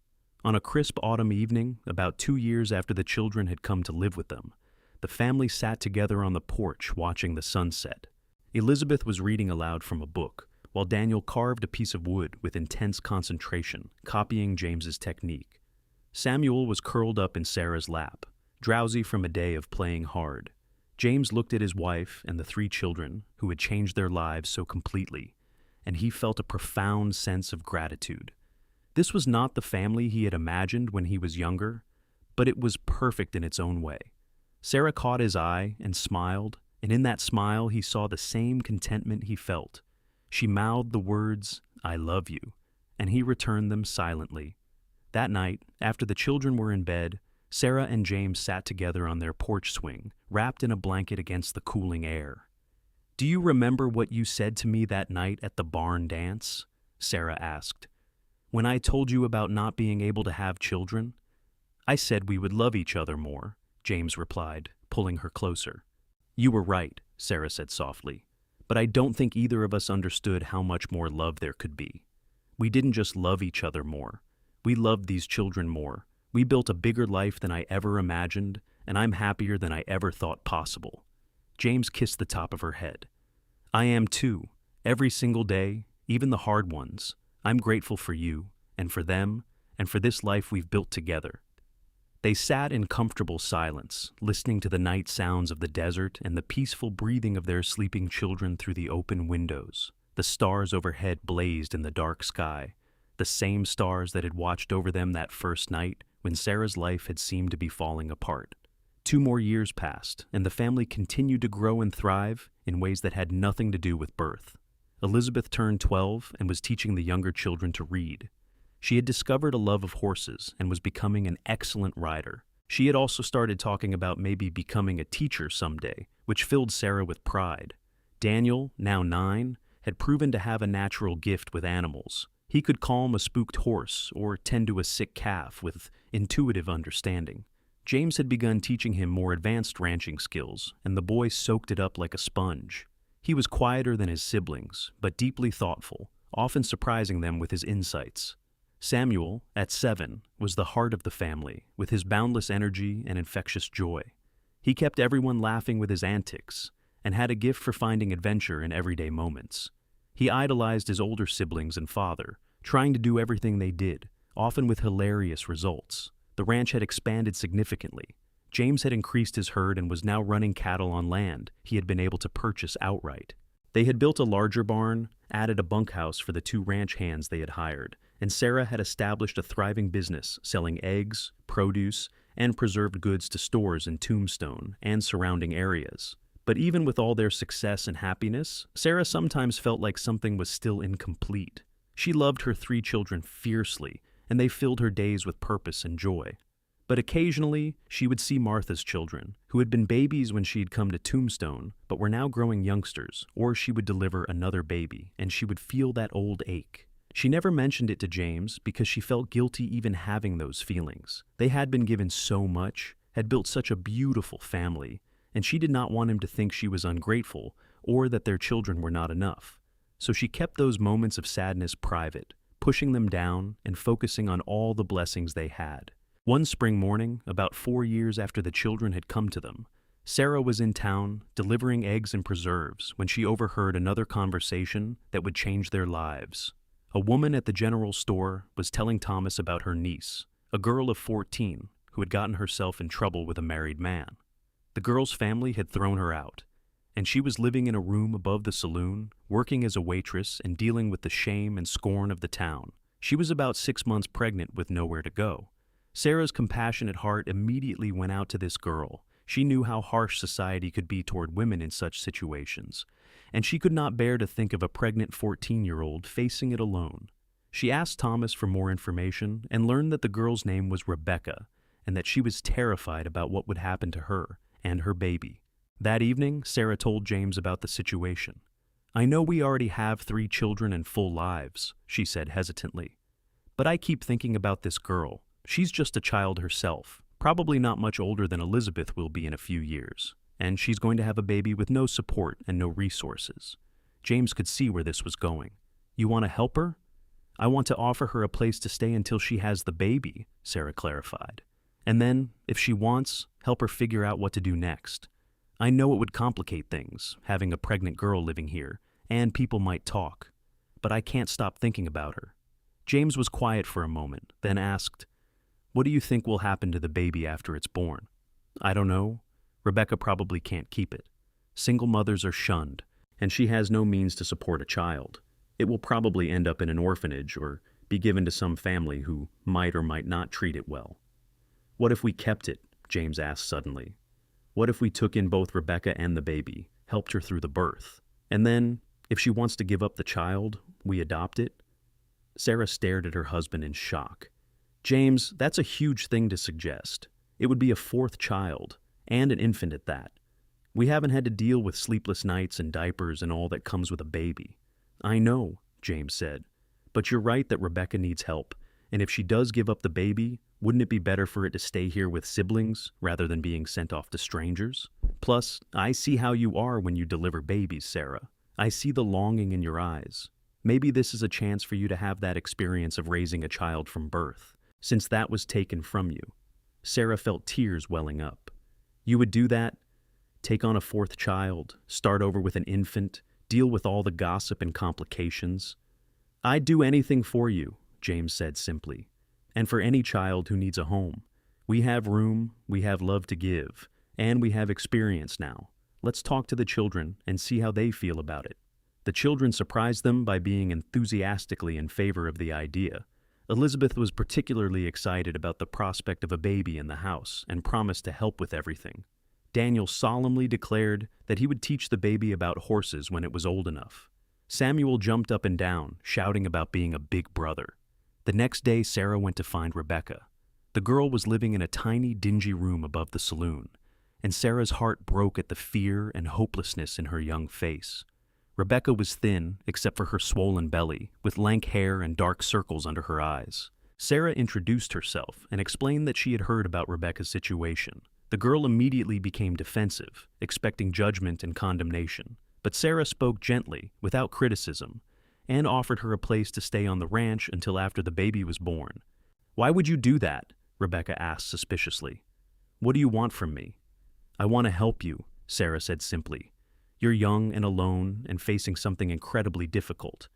On a crisp autumn evening, about 2 years after the children had come to live with them, the family sat together on the porch watching the sunset. Elizabeth was reading aloud from a book, while Daniel carved a piece of wood with intense concentration, copying James's technique. Samuel was curled up in Sarah's lap, drowsy from a day of playing hard. James looked at his wife and the 3 children, who had changed their lives so completely, and he felt a profound sense of gratitude. This was not the family he had imagined when he was younger, but it was perfect in its own way. Sarah caught his eye and smiled, and in that smile he saw the same contentment he felt. She mouthed the words, "I love you," and he returned them silently. That night, after the children were in bed, Sarah and James sat together on their porch swing, wrapped in a blanket against the cooling air. "Do you remember what you said to me that night at the barn dance?" Sarah asked. "When I told you about not being able to have children?" "I said we would love each other more," James replied, pulling her closer. "You were right," Sarah said softly, "but I don't think either of us understood how much more love there could be. We didn't just love each other more. We loved these children more. We built a bigger life than I ever imagined, and I'm happier than I ever thought possible." James kissed the top of her head. "I am too. Every single day, even the hard ones. I'm grateful for you, and for them, and for this life we've built together." They sat in comfortable silence, listening to the night sounds of the desert and the peaceful breathing of their sleeping children through the open windows. The stars overhead blazed in the dark sky, the same stars that had watched over them that first night when Sarah's life had seemed to be falling apart. 2 more years passed, and the family continued to grow and thrive in ways that had nothing to do with birth. Elizabeth turned 12 and was teaching the younger children to read. She had discovered a love of horses and was becoming an excellent rider. She had also started talking about maybe becoming a teacher someday, which filled Sarah with pride. Daniel, now 9, had proven to have a natural gift with animals. He could calm a spooked horse or tend to a sick calf with intuitive understanding. James had begun teaching him more advanced ranching skills, and the boy soaked it up like a sponge. He was quieter than his siblings, but deeply thoughtful, often surprising them with his insights. Samuel, at 7, was the heart of the family, with his boundless energy and infectious joy. He kept everyone laughing with his antics, and had a gift for finding adventure in everyday moments. He idolized his older siblings and father, trying to do everything they did, often with hilarious results. The ranch had expanded significantly. James had increased his herd and was now running cattle on land he had been able to purchase outright. They had built a larger barn, added a bunkhouse for the 2 ranch hands they had hired, and Sarah had established a thriving business selling eggs, produce, and preserved goods to stores in Tombstone and surrounding areas. But even with all their success and happiness, Sarah sometimes felt like something was still incomplete. She loved her 3 children fiercely, and they filled her days with purpose and joy. But occasionally, she would see Martha's children, who had been babies when she had come to Tombstone, but were now growing youngsters, or she would deliver another baby, and she would feel that old ache. She never mentioned it to James because she felt guilty even having those feelings. They had been given so much, had built such a beautiful family, and she did not want him to think she was ungrateful or that their children were not enough. So she kept those moments of sadness private, pushing them down and focusing on all the blessings they had. One spring morning, about 4 years after the children had come to them, Sarah was in town delivering eggs and preserves when she overheard another conversation that would change their lives. A woman at the general store was telling Thomas about her niece, a girl of 14, who had gotten herself in trouble with a married man. The girl's family had thrown her out, and she was living in a room above the saloon, working as a waitress and dealing with the shame and scorn of the town. She was about 6 months pregnant with nowhere to go. Sarah's compassionate heart immediately went out to this girl. She knew how harsh society could be toward women in such situations, and she could not bear to think of a pregnant 14-year-old facing it alone. She asked Thomas for more information and learned that the girl's name was Rebecca, and that she was terrified about what would happen to her and her baby. That evening, Sarah told James about the situation. "I know we already have 3 children and full lives," she said hesitantly. "But I keep thinking about this girl. She's just a child herself, probably not much older than Elizabeth will be in a few years, and she's going to have a baby with no support and no resources." James could see where this was going. "You want to help her?" "I want to offer her a place to stay until she has the baby," Sarah clarified. "And then, if she wants, help her figure out what to do next. I know it would complicate things, having a pregnant girl living here, and people might talk, but I can't stop thinking about her." James was quiet for a moment, then asked, "What do you think will happen to the baby after it's born?" "I don't know. Rebecca probably can't keep it. Single mothers are shunned, and she has no means to support a child. It will probably end up in an orphanage or be given to some family who might or might not treat it well." "What if we kept it?" James asked suddenly. "What if we took in both Rebecca and the baby, helped her through the birth, and then, if she wants to give up the child, we adopt it?" Sarah stared at her husband in shock. "James, that's a huge thing to suggest. It would be a 4th child, and an infant at that. We haven't had to deal with sleepless nights and diapers and all that comes with a baby." "I know," James said, "but you're right that Rebecca needs help, and if she does give up the baby, wouldn't it be better for it to stay here with siblings rather than being sent off to strangers? Plus, I see how you are when you deliver babies, Sarah. I see the longing in your eyes. Maybe this is a chance for you to have that experience of raising a child from birth, since that was taken from you." Sarah felt tears welling up. "You would do that? Take on a 4th child, start over with an infant, deal with all the gossip and complications?" "I'd do anything for you," James said simply, "and for any child who needs a home. We have room, we have love to give, and we have experience now. Let's talk to the children and see how they feel about it." The children surprised them by being enthusiastically in favor of the idea. Elizabeth was particularly excited about the prospect of a baby in the house and promised to help with everything. Daniel solemnly declared that he would teach the baby about horses when it was old enough. Samuel jumped up and down, shouting about being a big brother. The next day, Sarah went to find Rebecca. The girl was living in a tiny, dingy room above the saloon, and Sarah's heart broke at the fear and hopelessness in her young face. Rebecca was thin, except for her swollen belly, with lank hair and dark circles under her eyes. Sarah introduced herself and explained that she had heard about Rebecca's situation. The girl immediately became defensive, expecting judgment and condemnation. But Sarah spoke gently, without criticism, and offered her a place to stay on the ranch until after the baby was born. "Why would you do that?" Rebecca asked suspiciously. "What do you want from me?" "I want to help you," Sarah said simply. "You're young and alone and facing something incredibly difficult.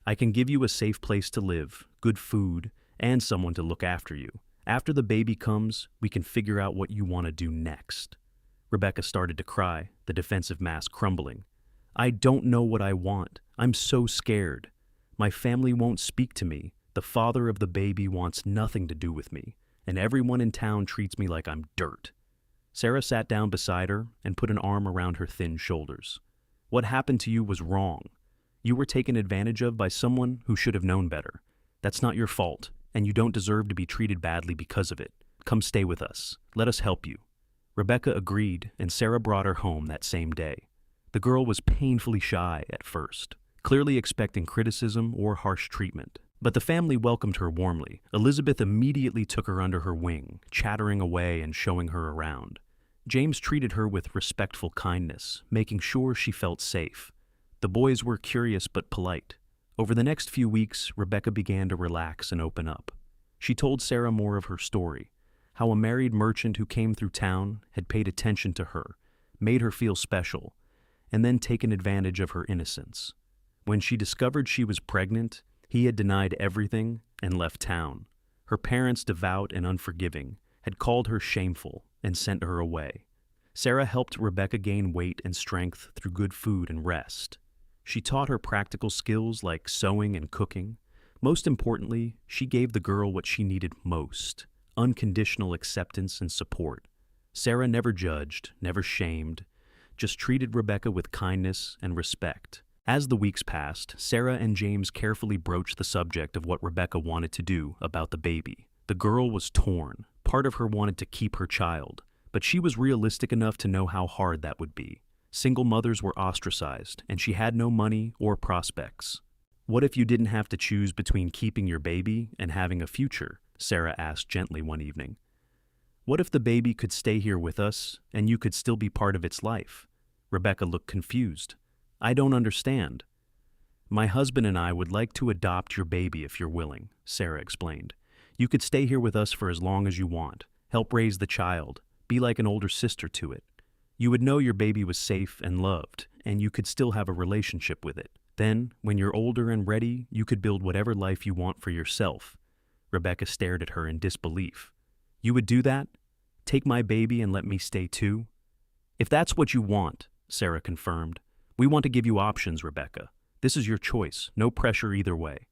I can give you a safe place to live, good food, and someone to look after you. After the baby comes, we can figure out what you want to do next." Rebecca started to cry, the defensive mask crumbling. "I don't know what I want. I'm so scared. My family won't speak to me. The father of the baby wants nothing to do with me, and everyone in town treats me like I'm dirt." Sarah sat down beside her and put an arm around her thin shoulders. "What happened to you was wrong. You were taken advantage of by someone who should have known better. That's not your fault, and you don't deserve to be treated badly because of it. Come stay with us. Let us help you." Rebecca agreed, and Sarah brought her home that same day. The girl was painfully shy at first, clearly expecting criticism or harsh treatment. But the family welcomed her warmly. Elizabeth immediately took her under her wing, chattering away and showing her around. James treated her with respectful kindness, making sure she felt safe. The boys were curious but polite. Over the next few weeks, Rebecca began to relax and open up. She told Sarah more of her story, how a married merchant who came through town had paid attention to her, made her feel special, and then taken advantage of her innocence. When she discovered she was pregnant, he had denied everything and left town. Her parents, devout and unforgiving, had called her shameful and sent her away. Sarah helped Rebecca gain weight and strength through good food and rest. She taught her practical skills like sewing and cooking. Most importantly, she gave the girl what she needed most: unconditional acceptance and support. Sarah never judged, never shamed, just treated Rebecca with kindness and respect. As the weeks passed, Sarah and James carefully broached the subject of what Rebecca wanted to do about the baby. The girl was torn. Part of her wanted to keep her child, but she was realistic enough to know how hard that would be. Single mothers were ostracized, and she had no money or prospects. "What if you didn't have to choose between keeping your baby and having a future?" Sarah asked gently one evening. "What if the baby could stay here with us, and you could still be part of its life?" Rebecca looked confused. "I don't understand." "My husband and I would like to adopt your baby if you're willing," Sarah explained. "You could stay here with us for as long as you want, help raise the child, be like an older sister to it. You would know your baby was safe and loved, and you could still have a relationship with it. Then, when you're older and ready, you could build whatever life you want for yourself." Rebecca stared at her in disbelief. "You would do that? Take my baby and let me stay too?" "If that's what you want," Sarah confirmed. "We want to give you options, Rebecca. This is your choice, no pressure either way."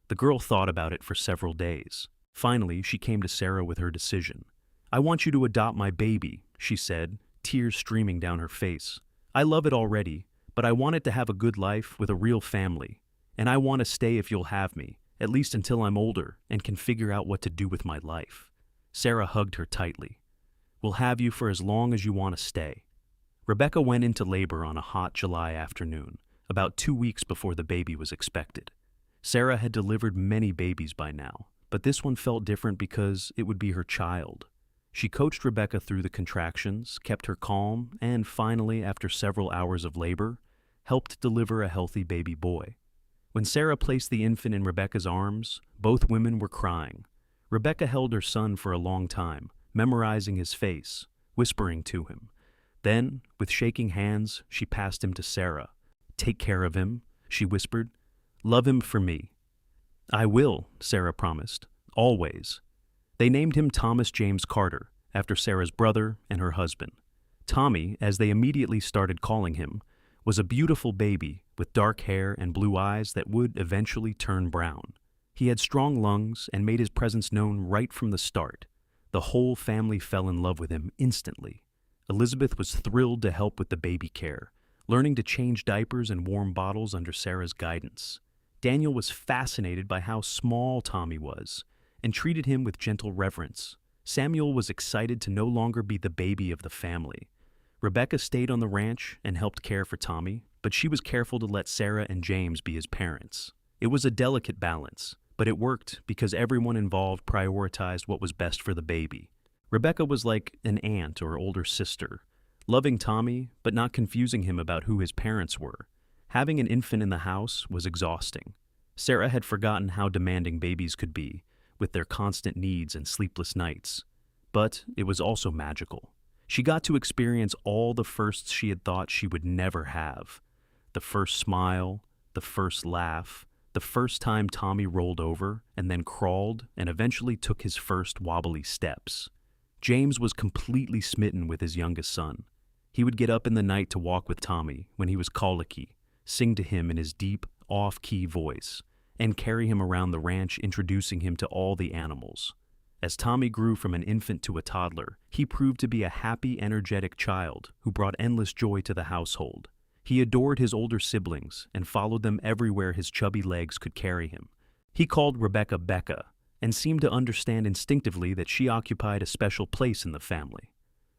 The girl thought about it for several days. Finally, she came to Sarah with her decision. "I want you to adopt my baby," she said, tears streaming down her face. "I love it already, but I want it to have a good life with a real family. And I want to stay if you'll have me, at least until I'm older and can figure out what to do with my life." Sarah hugged her tightly. "We'll have you for as long as you want to stay." Rebecca went into labor on a hot July afternoon, about 2 weeks before the baby was expected. Sarah had delivered many babies by now, but this one felt different because it would be her child. She coached Rebecca through the contractions, kept her calm, and finally, after several hours of labor, helped deliver a healthy baby boy. When Sarah placed the infant in Rebecca's arms, both women were crying. Rebecca held her son for a long time, memorizing his face, whispering to him. Then, with shaking hands, she passed him to Sarah. "Take care of him," she whispered. "Love him for me." "I will," Sarah promised. "Always." They named him Thomas James Carter, after Sarah's brother and her husband. Tommy, as they immediately started calling him, was a beautiful baby with dark hair and blue eyes that would eventually turn brown. He had strong lungs and made his presence known right from the start. The whole family fell in love with him instantly. Elizabeth was thrilled to help with the baby care, learning to change diapers and warm bottles under Sarah's guidance. Daniel was fascinated by how small Tommy was and treated him with gentle reverence. Samuel was excited to no longer be the baby of the family. Rebecca stayed on the ranch and helped care for Tommy, but she was careful to let Sarah and James be his parents. It was a delicate balance, but it worked because everyone involved prioritized what was best for the baby. Rebecca was like an aunt or older sister, loving Tommy but not confusing him about who his parents were. Having an infant in the house was exhausting. Sarah had forgotten how demanding babies could be, with their constant needs and sleepless nights. But it was also magical. She got to experience all the firsts she had thought she would never have. The first smile, the first laugh, the first time Tommy rolled over and then crawled and eventually took his first wobbly steps. James was completely smitten with his youngest son. He would get up in the night to walk with Tommy when he was colicky, sing to him in his deep, off-key voice, and carry him around the ranch introducing him to all the animals. As Tommy grew from an infant to a toddler, he proved to be a happy, energetic child who brought endless joy to the household. He adored his older siblings and followed them everywhere his chubby legs could carry him. He called Rebecca Becca and seemed to understand instinctively that she occupied a special place in the family.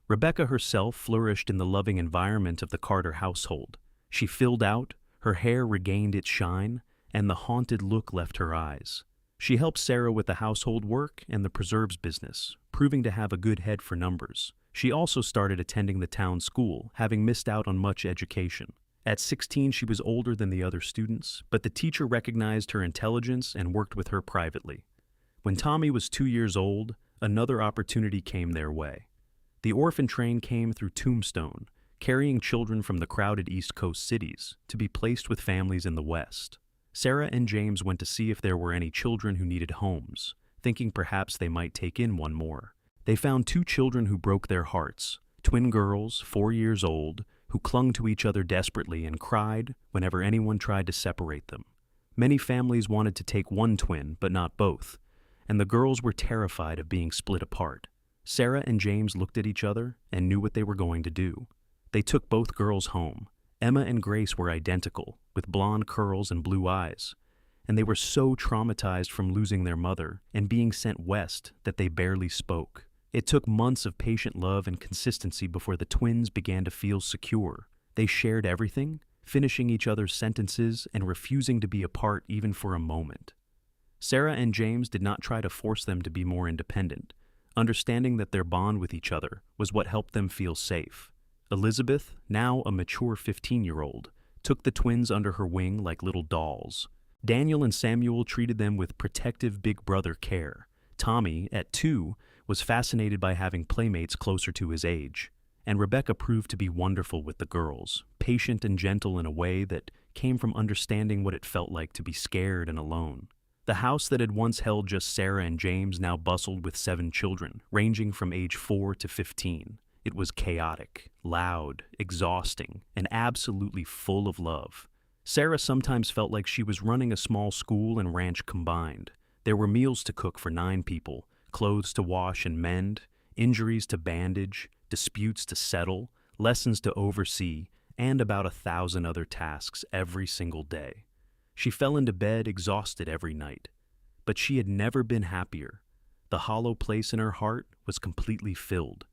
Rebecca herself flourished in the loving environment of the Carter household. She filled out, her hair regained its shine, and the haunted look left her eyes. She helped Sarah with the household work and the preserves business, proving to have a good head for numbers. She also started attending the town school, having missed out on much education. At 16, she was older than the other students, but the teacher recognized her intelligence and worked with her privately. When Tommy was 2 years old, another opportunity came their way. The orphan train came through Tombstone, carrying children from the crowded East Coast cities to be placed with families in the West. Sarah and James went to see if there were any children who needed homes, thinking perhaps they might take in one more. They found 2 children who broke their hearts, twin girls, 4 years old, who clung to each other desperately and cried whenever anyone tried to separate them. Many families wanted to take one twin, but not both, and the girls were terrified of being split apart. Sarah and James looked at each other and knew what they were going to do. They took both girls home. Emma and Grace were identical, with blonde curls and blue eyes, and they were so traumatized from losing their mother and being sent west that they barely spoke. It took months of patient love and consistency before the twins began to feel secure. They shared everything, finishing each other's sentences and refusing to be apart even for a moment. Sarah and James did not try to force them to be more independent, understanding that their bond with each other was what helped them feel safe. Elizabeth, now a mature 15-year-old, took the twins under her wing like little dolls. Daniel and Samuel treated them with protective big brother care. Tommy, at 2, was fascinated by having playmates closer to his age. And Rebecca proved to be wonderful with the girls, patient and gentle in a way that came from understanding what it felt like to be scared and alone. The house that had once held just Sarah and James now bustled with 7 children, ranging from age 4 to 15. It was chaotic, loud, exhausting, and absolutely full of love. Sarah sometimes felt like she was running a small school and ranch combined. There were meals to cook for 9 people, clothes to wash and mend, injuries to bandage, disputes to settle, lessons to oversee, and about 1,000 other tasks every single day. She fell into bed exhausted every night, but she had never been happier. The hollow place in her heart was completely filled.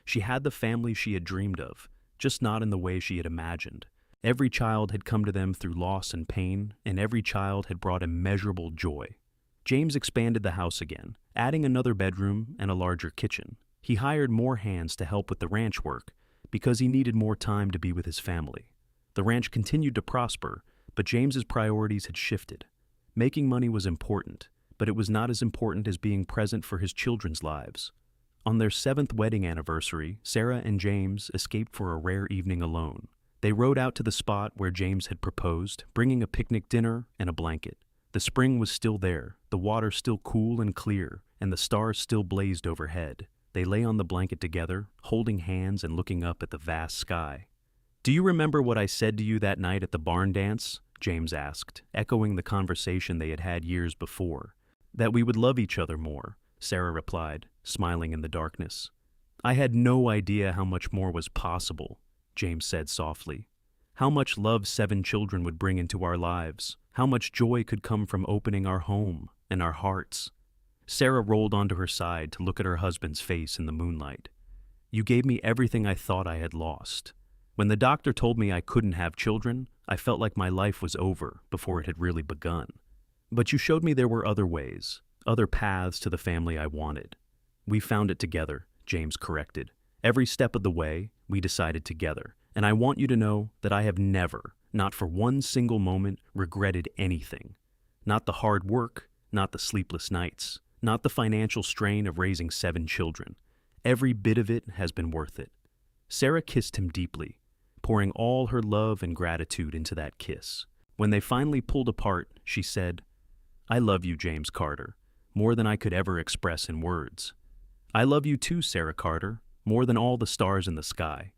She had the family she had dreamed of, just not in the way she had imagined. Every child had come to them through loss and pain, and every child had brought immeasurable joy. James expanded the house again, adding another bedroom and a larger kitchen. He hired more hands to help with the ranch work because he needed more time to be with his family. The ranch continued to prosper, but James's priorities had shifted. Making money was important, but it was not as important as being present for his children's lives. On their 7th wedding anniversary, Sarah and James escaped for a rare evening alone. They rode out to the spot where James had proposed, bringing a picnic dinner and a blanket. The spring was still there, the water still cool and clear, and the stars still blazed overhead. They lay on the blanket together, holding hands and looking up at the vast sky. "Do you remember what I said to you that night at the barn dance?" James asked, echoing the conversation they had had years before. "That we would love each other more," Sarah replied, smiling in the darkness. "I had no idea how much more was possible," James said softly. "How much love 7 children would bring into our lives. How much joy could come from opening our home and our hearts." Sarah rolled onto her side to look at her husband's face in the moonlight. "You gave me everything I thought I had lost. When the doctor told me I couldn't have children, I felt like my life was over before it had really begun. But you showed me there were other ways, other paths to the family I wanted. We found it together," James corrected. "Every step of the way, we decided together. And I want you to know that I have never, not for one single moment, regretted anything. Not the hard work, not the sleepless nights, not the financial strain of raising 7 children. Every bit of it has been worth it. Sarah kissed him deeply, pouring all her love and gratitude into that kiss. When they finally pulled apart, she said, "I love you, James Carter, more than I could ever express in words. I love you too, Sarah Carter, more than all the stars in the sky."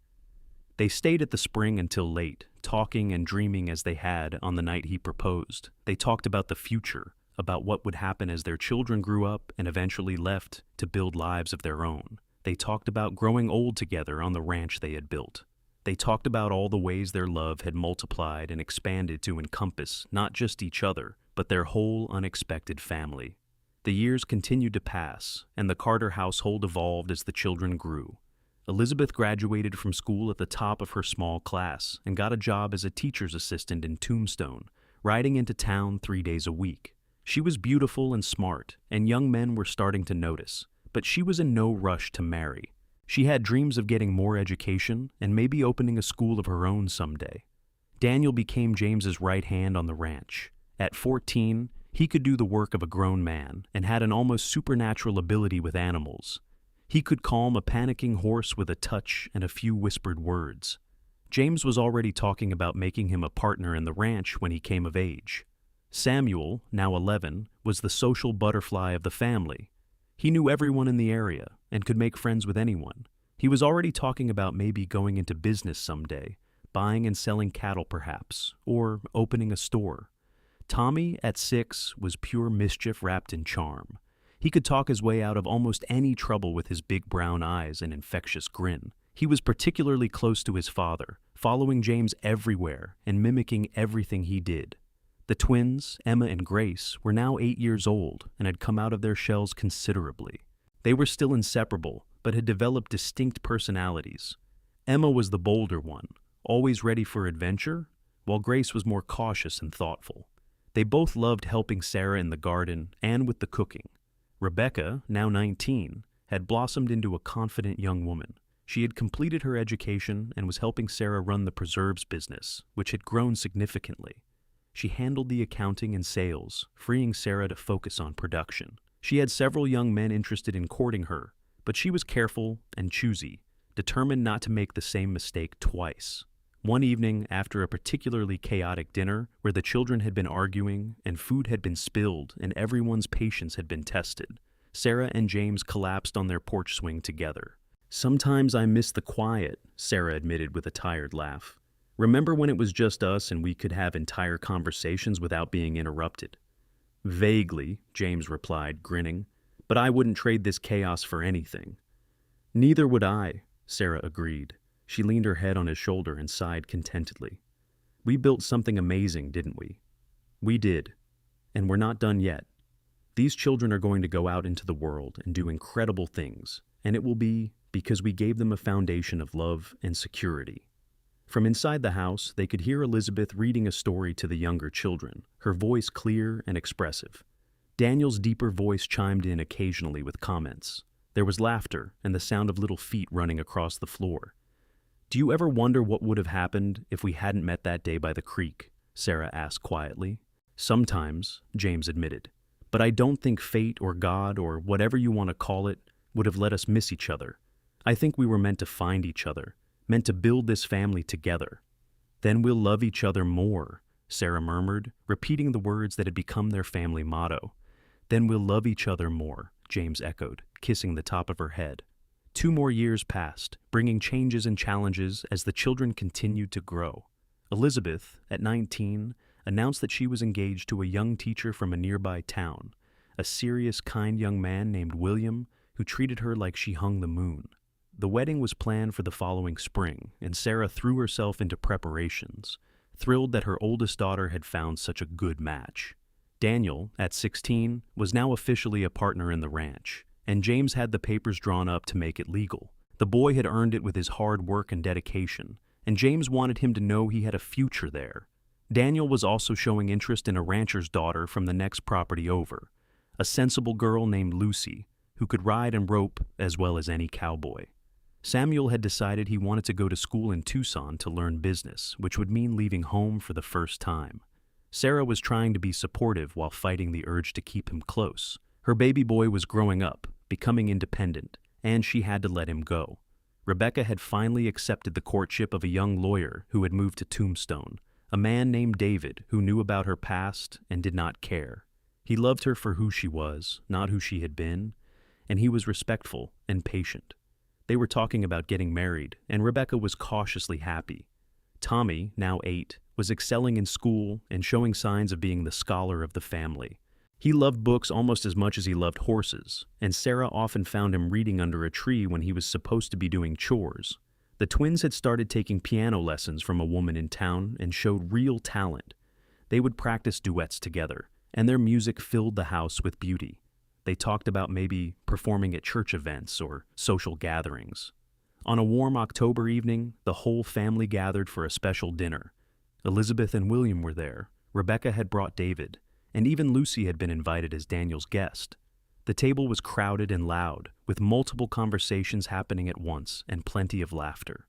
They stayed at the spring until late, talking and dreaming as they had on the night he proposed. They talked about the future, about what would happen as their children grew up and eventually left to build lives of their own. They talked about growing old together on the ranch they had built. They talked about all the ways their love had multiplied and expanded to encompass not just each other, but their whole unexpected family. The years continued to pass, and the Carter household evolved as the children grew. Elizabeth graduated from school at the top of her small class and got a job as a teacher's assistant in Tombstone, riding into town 3 days a week. She was beautiful and smart, and young men were starting to notice, but she was in no rush to marry. She had dreams of getting more education and maybe opening a school of her own someday. Daniel became James's right hand on the ranch. At 14, he could do the work of a grown man and had an almost supernatural ability with animals. He could calm a panicking horse with a touch and a few whispered words. James was already talking about making him a partner in the ranch when he came of age. Samuel, now 11, was the social butterfly of the family. He knew everyone in the area and could make friends with anyone. He was already talking about maybe going into business someday, buying and selling cattle perhaps, or opening a store. Tommy, at 6, was pure mischief wrapped in charm. He could talk his way out of almost any trouble with his big brown eyes and infectious grin. He was particularly close to his father, following James everywhere and mimicking everything he did. The twins, Emma and Grace, were now 8 years old and had come out of their shells considerably. They were still inseparable, but had developed distinct personalities. Emma was the bolder one, always ready for adventure, while Grace was more cautious and thoughtful. They both loved helping Sarah in the garden and with the cooking. Rebecca, now 19, had blossomed into a confident young woman. She had completed her education and was helping Sarah run the preserves business, which had grown significantly. She handled the accounting and sales, freeing Sarah to focus on production. She had several young men interested in courting her, but she was careful and choosy, determined not to make the same mistake twice. One evening, after a particularly chaotic dinner where the children had been arguing and food had been spilled and everyone's patience had been tested, Sarah and James collapsed on their porch swing together. "Sometimes I miss the quiet," Sarah admitted with a tired laugh. "Remember when it was just us and we could have entire conversations without being interrupted?" "Vaguely," James replied, grinning, "but I wouldn't trade this chaos for anything." "Neither would I," Sarah agreed. She leaned her head on his shoulder and sighed contentedly. "We built something amazing, didn't we?" "We did. And we're not done yet. These children are going to go out into the world and do incredible things, and it will be because we gave them a foundation of love and security." From inside the house, they could hear Elizabeth reading a story to the younger children, her voice clear and expressive. Daniel's deeper voice chimed in occasionally with comments. There was laughter and the sound of little feet running across the floor. "Do you ever wonder what would have happened if we hadn't met that day by the creek?" Sarah asked quietly. "Sometimes," James admitted, "but I don't think fate or God or whatever you want to call it would have let us miss each other. I think we were meant to find each other, meant to build this family together." "Then we'll love each other more," Sarah murmured, repeating the words that had become their family motto. "Then we'll love each other more," James echoed, kissing the top of her head. 2 more years passed, bringing changes and challenges as the children continued to grow. Elizabeth, at 19, announced that she was engaged to a young teacher from a nearby town, a serious, kind young man named William who treated her like she hung the moon. The wedding was planned for the following spring, and Sarah threw herself into preparations, thrilled that her oldest daughter had found such a good match. Daniel, at 16, was now officially a partner in the ranch, and James had the papers drawn up to make it legal. The boy had earned it with his hard work and dedication, and James wanted him to know he had a future there. Daniel was also showing interest in a rancher's daughter from the next property over, a sensible girl named Lucy, who could ride and rope as well as any cowboy. Samuel had decided he wanted to go to school in Tucson to learn business, which would mean leaving home for the first time. Sarah was trying to be supportive while fighting the urge to keep him close. Her baby boy was growing up, becoming independent, and she had to let him go. Rebecca had finally accepted the courtship of a young lawyer who had moved to Tombstone, a man named David who knew about her past and did not care. He loved her for who she was, not who she had been, and he was respectful and patient. They were talking about getting married, and Rebecca was cautiously happy. Tommy, now 8, was excelling in school and showing signs of being the scholar of the family. He loved books almost as much as he loved horses, and Sarah often found him reading under a tree when he was supposed to be doing chores. The twins had started taking piano lessons from a woman in town and showed real talent. They would practice duets together, and their music filled the house with beauty. They talked about maybe performing at church events or social gatherings. On a warm October evening, the whole family gathered for a special dinner. Elizabeth and William were there. Rebecca had brought David, and even Lucy had been invited as Daniel's guest. The table was crowded and loud, with multiple conversations happening at once and plenty of laughter.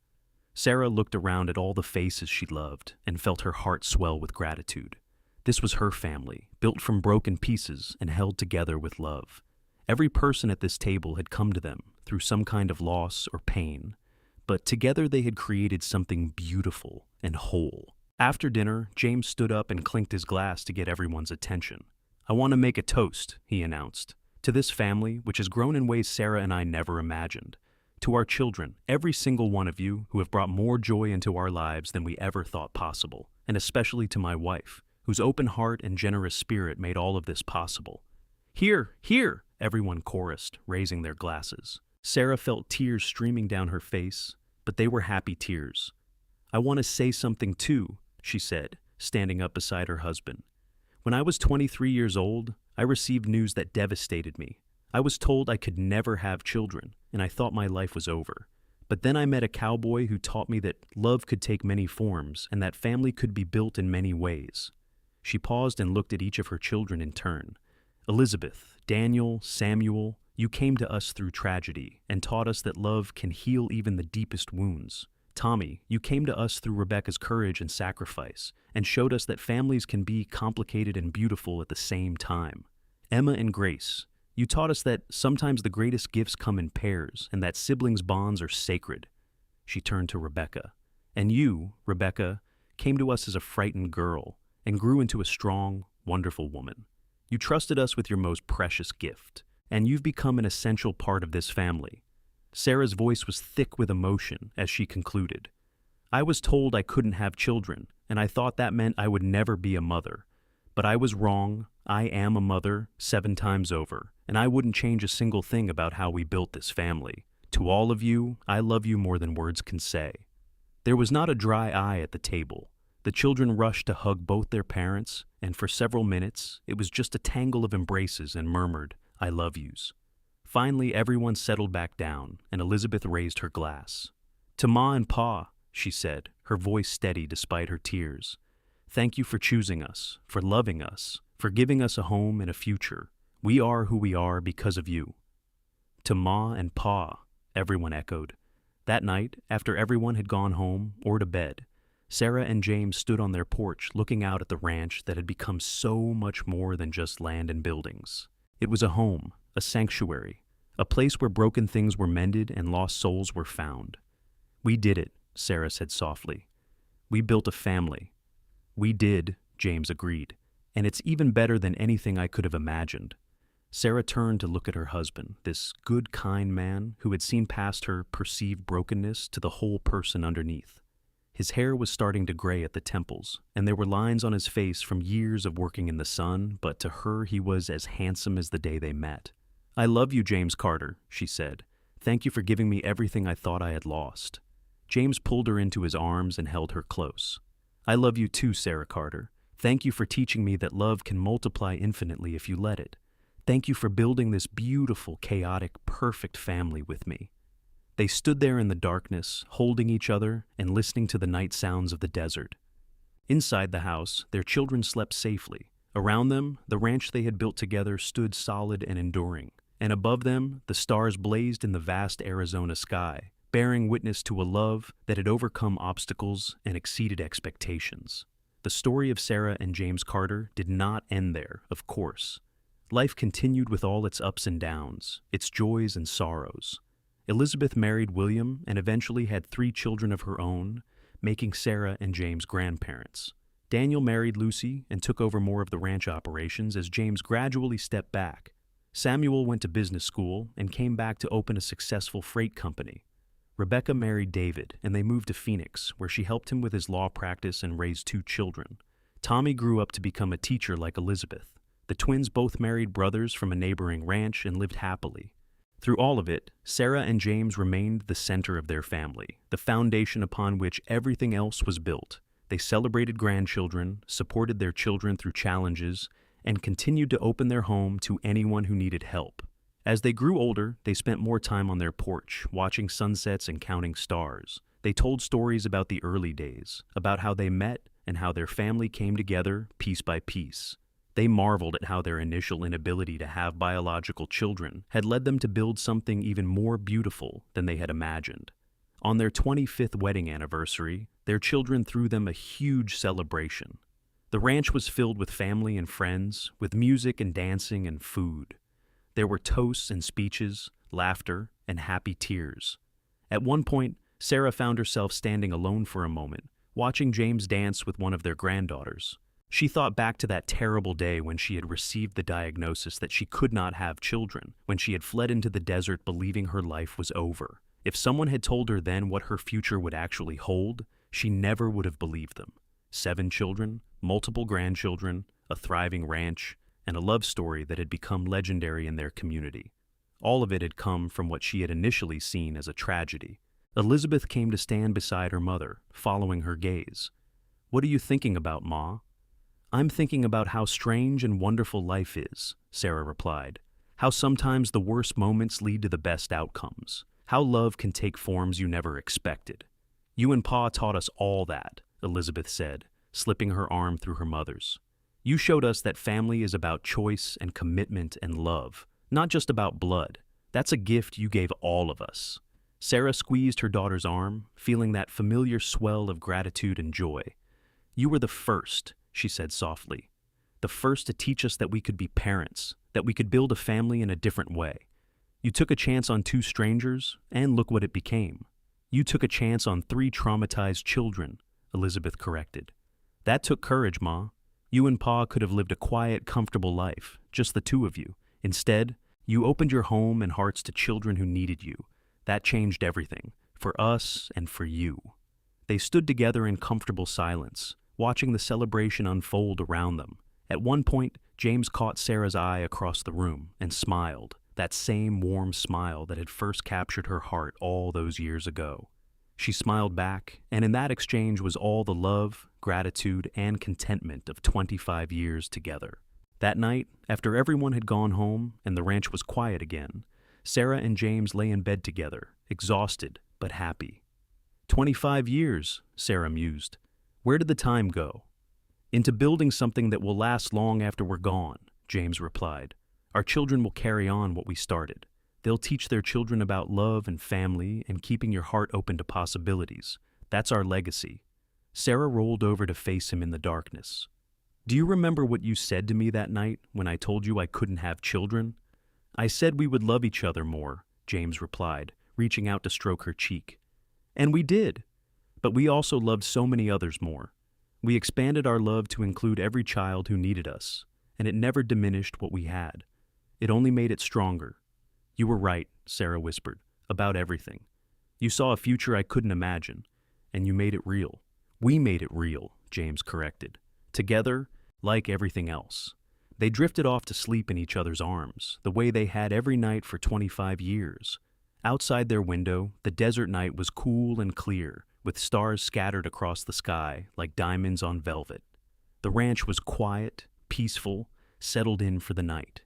Sarah looked around at all the faces she loved and felt her heart swell with gratitude. This was her family, built from broken pieces and held together with love. Every person at this table had come to them through some kind of loss or pain, but together they had created something beautiful and whole. After dinner, James stood up and clinked his glass to get everyone's attention. "I want to make a toast," he announced, "to this family, which has grown in ways Sarah and I never imagined. To our children, every single one of you who have brought more joy into our lives than we ever thought possible, and especially to my wife, whose open heart and generous spirit made all of this possible." "Here, here!" everyone chorused, raising their glasses. Sarah felt tears streaming down her face, but they were happy tears. "I want to say something too," she said, standing up beside her husband. "When I was 23 years old, I received news that devastated me. I was told I could never have children, and I thought my life was over. But then I met a cowboy who taught me that love could take many forms and that family could be built in many ways." She paused and looked at each of her children in turn. "Elizabeth, Daniel, Samuel, you came to us through tragedy and taught us that love can heal even the deepest wounds. Tommy, you came to us through Rebecca's courage and sacrifice and showed us that families can be complicated and beautiful at the same time. Emma and Grace, you taught us that sometimes the greatest gifts come in pairs and that siblings' bonds are sacred." She turned to Rebecca. "And you, Rebecca, came to us as a frightened girl and grew into a strong, wonderful woman. You trusted us with your most precious gift, and you've become an essential part of this family." Sarah's voice was thick with emotion as she concluded. "I was told I couldn't have children, and I thought that meant I would never be a mother. But I was wrong. I am a mother 7 times over, and I wouldn't change a single thing about how we built this family. To all of you, I love you more than words can say." There was not a dry eye at the table. The children rushed to hug both their parents, and for several minutes, it was just a tangle of embraces and murmured, "I love yous." Finally, everyone settled back down, and Elizabeth raised her glass. "To Ma and Pa," she said, her voice steady despite her tears. "Thank you for choosing us, for loving us, for giving us a home and a future. We are who we are because of you." "To Ma and Pa," everyone echoed. That night, after everyone had gone home or to bed, Sarah and James stood on their porch looking out at the ranch that had become so much more than just land and buildings. It was a home, a sanctuary, a place where broken things were mended and lost souls were found. "We did it," Sarah said softly. "We built a family." "We did," James agreed, "and it's even better than anything I could have imagined." Sarah turned to look at her husband, this good, kind man who had seen past her perceived brokenness to the whole person underneath. His hair was starting to gray at the temples, and there were lines on his face from years of working in the sun, but to her he was as handsome as the day they met. "I love you, James Carter," she said. "Thank you for giving me everything I thought I had lost." James pulled her into his arms and held her close. "I love you too, Sarah Carter. Thank you for teaching me that love can multiply infinitely if you let it. Thank you for building this beautiful, chaotic, perfect family with me." They stood there in the darkness, holding each other and listening to the night sounds of the desert. Inside the house, their children slept safely. Around them, the ranch they had built together stood solid and enduring, and above them, the stars blazed in the vast Arizona sky, bearing witness to a love that had overcome obstacles and exceeded expectations. The story of Sarah and James Carter did not end there, of course. Life continued with all its ups and downs, its joys and sorrows. Elizabeth married William and eventually had 3 children of her own, making Sarah and James grandparents. Daniel married Lucy and took over more of the ranch operations as James gradually stepped back. Samuel went to business school and came back to open a successful freight company. Rebecca married David, and they moved to Phoenix, where she helped him with his law practice and raised 2 children. Tommy grew up to become a teacher like Elizabeth. The twins both married brothers from a neighboring ranch and lived happily. Through all of it, Sarah and James remained the center of their family, the foundation upon which everything else was built. They celebrated grandchildren, supported their children through challenges, and continued to open their home to anyone who needed help. As they grew older, they spent more time on their porch, watching sunsets and counting stars. They told stories about the early days, about how they met and how their family came together piece by piece. They marveled at how their initial inability to have biological children had led them to build something even more beautiful than they had imagined. On their 25th wedding anniversary, their children threw them a huge celebration. The ranch was filled with family and friends, with music and dancing and food. There were toasts and speeches, laughter, and happy tears. At one point, Sarah found herself standing alone for a moment, watching James dance with one of their granddaughters. She thought back to that terrible day when she had received the diagnosis that she could not have children, when she had fled into the desert believing her life was over. If someone had told her then what her future would actually hold, she never would have believed them. 7 children, multiple grandchildren, a thriving ranch, and a love story that had become legendary in their community. All of it had come from what she had initially seen as a tragedy. Elizabeth came to stand beside her mother, following her gaze. "What are you thinking about, Ma?" "I'm thinking about how strange and wonderful life is," Sarah replied. "How sometimes the worst moments lead to the best outcomes. How love can take forms you never expected." "You and Pa taught us all that," Elizabeth said, slipping her arm through her mother's. "You showed us that family is about choice and commitment and love, not just about blood. That's a gift you gave all of us." Sarah squeezed her daughter's arm, feeling that familiar swell of gratitude and joy. "You were the first," she said softly. "The first to teach us that we could be parents, that we could build a family in a different way. You took a chance on 2 strangers, and look what it became. You took a chance on 3 traumatized children," Elizabeth corrected. "That took courage, Ma. You and Pa could have lived a quiet, comfortable life, just the 2 of you. Instead, you opened your home and hearts to children who needed you. That changed everything, for us and for you." They stood together in comfortable silence, watching the celebration unfold around them. At one point, James caught Sarah's eye across the room and smiled, that same warm smile that had first captured her heart all those years ago. She smiled back, and in that exchange was all the love, gratitude, and contentment of 25 years together. That night, after everyone had gone home and the ranch was quiet again, Sarah and James lay in bed together, exhausted but happy. 25 years, Sarah mused. Where did the time go? "Into building something that will last long after we're gone," James replied. "Our children will carry on what we started. They'll teach their children about love and family and keeping your heart open to possibilities. That's our legacy." Sarah rolled over to face him in the darkness. "Do you remember what you said to me that night when I told you I couldn't have children?" "I said we would love each other more," James replied, reaching out to stroke her cheek. "And we did. But we also loved so many others more. We expanded our love to include every child who needed us, and it never diminished what we had. It only made it stronger." "You were right," Sarah whispered, "about everything. You saw a future I couldn't imagine, and you made it real." "We made it real," James corrected. "Together, like everything else." They drifted off to sleep in each other's arms, the way they had every night for 25 years. Outside their window, the desert night was cool and clear, with stars scattered across the sky like diamonds on velvet. The ranch was quiet, peaceful, settled in for the night.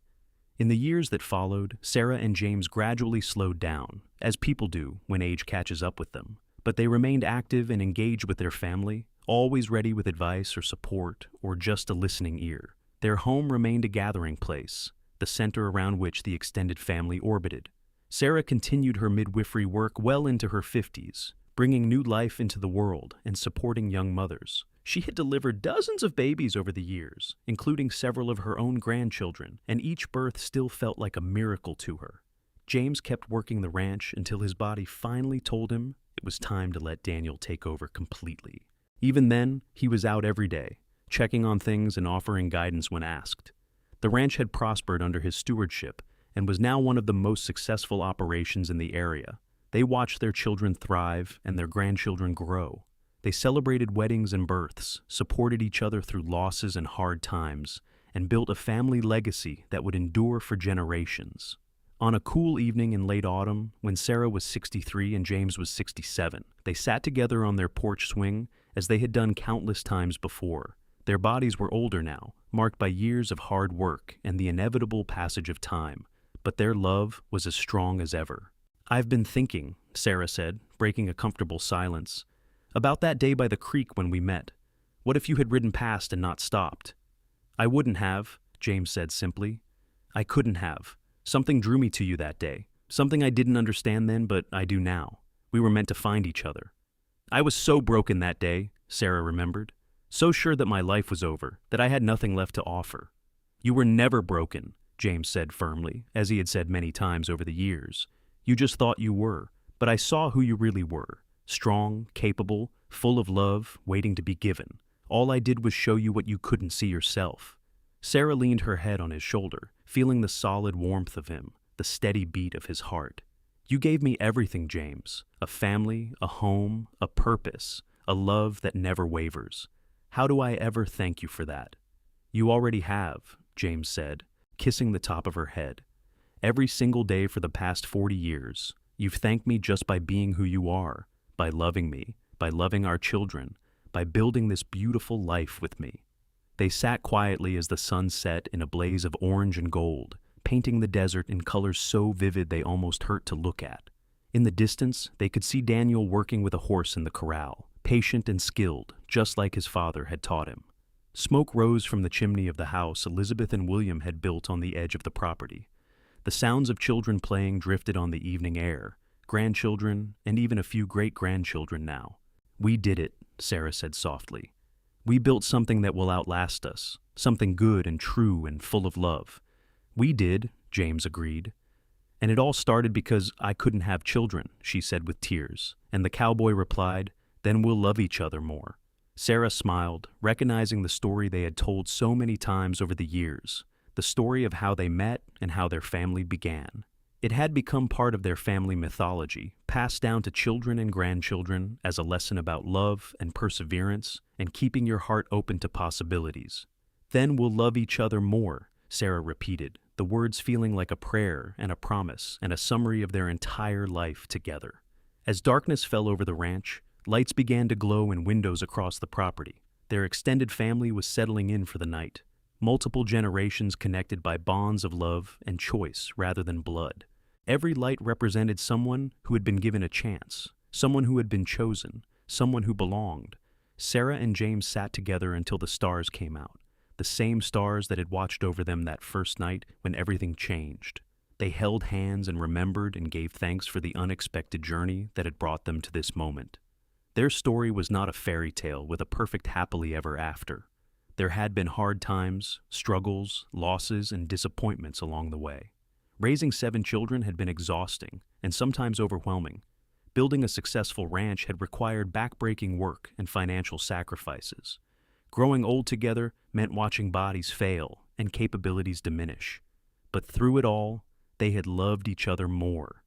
In the years that followed, Sarah and James gradually slowed down, as people do when age catches up with them. But they remained active and engaged with their family, always ready with advice or support or just a listening ear. Their home remained a gathering place, the center around which the extended family orbited. Sarah continued her midwifery work well into her 50s, bringing new life into the world and supporting young mothers. She had delivered dozens of babies over the years, including several of her own grandchildren, and each birth still felt like a miracle to her. James kept working the ranch until his body finally told him it was time to let Daniel take over completely. Even then, he was out every day, checking on things and offering guidance when asked. The ranch had prospered under his stewardship and was now one of the most successful operations in the area. They watched their children thrive and their grandchildren grow. They celebrated weddings and births, supported each other through losses and hard times, and built a family legacy that would endure for generations. On a cool evening in late autumn, when Sarah was 63 and James was 67, they sat together on their porch swing as they had done countless times before. Their bodies were older now, marked by years of hard work and the inevitable passage of time, but their love was as strong as ever. "I've been thinking," Sarah said, breaking a comfortable silence, "about that day by the creek when we met. What if you had ridden past and not stopped?" "I wouldn't have," James said simply. "I couldn't have. Something drew me to you that day. Something I didn't understand then, but I do now. We were meant to find each other." "I was so broken that day," Sarah remembered. "So sure that my life was over, that I had nothing left to offer." "You were never broken," James said firmly, as he had said many times over the years. "You just thought you were, but I saw who you really were. Strong, capable, full of love, waiting to be given. All I did was show you what you couldn't see yourself." Sarah leaned her head on his shoulder, feeling the solid warmth of him, the steady beat of his heart. "You gave me everything, James. A family, a home, a purpose, a love that never wavers. How do I ever thank you for that?" "You already have," James said, kissing the top of her head. "Every single day for the past 40 years, you've thanked me just by being who you are, by loving me, by loving our children, by building this beautiful life with me." They sat quietly as the sun set in a blaze of orange and gold, painting the desert in colors so vivid they almost hurt to look at. In the distance, they could see Daniel working with a horse in the corral, patient and skilled, just like his father had taught him. Smoke rose from the chimney of the house Elizabeth and William had built on the edge of the property. The sounds of children playing drifted on the evening air, grandchildren, and even a few great-grandchildren now. "We did it," Sarah said softly. "We built something that will outlast us, something good and true and full of love." "We did," James agreed. "And it all started because I couldn't have children," she said with tears, and the cowboy replied, "Then we'll love each other more." Sarah smiled, recognizing the story they had told so many times over the years, the story of how they met and how their family began. It had become part of their family mythology, passed down to children and grandchildren as a lesson about love and perseverance and keeping your heart open to possibilities. "Then we'll love each other more," Sarah repeated, the words feeling like a prayer and a promise and a summary of their entire life together. As darkness fell over the ranch, lights began to glow in windows across the property. Their extended family was settling in for the night, multiple generations connected by bonds of love and choice rather than blood. Every light represented someone who had been given a chance, someone who had been chosen, someone who belonged. Sarah and James sat together until the stars came out, the same stars that had watched over them that first night when everything changed. They held hands and remembered and gave thanks for the unexpected journey that had brought them to this moment. Their story was not a fairy tale with a perfect happily ever after. There had been hard times, struggles, losses, and disappointments along the way. Raising 7 children had been exhausting and sometimes overwhelming. Building a successful ranch had required backbreaking work and financial sacrifices. Growing old together meant watching bodies fail and capabilities diminish. But through it all, they had loved each other more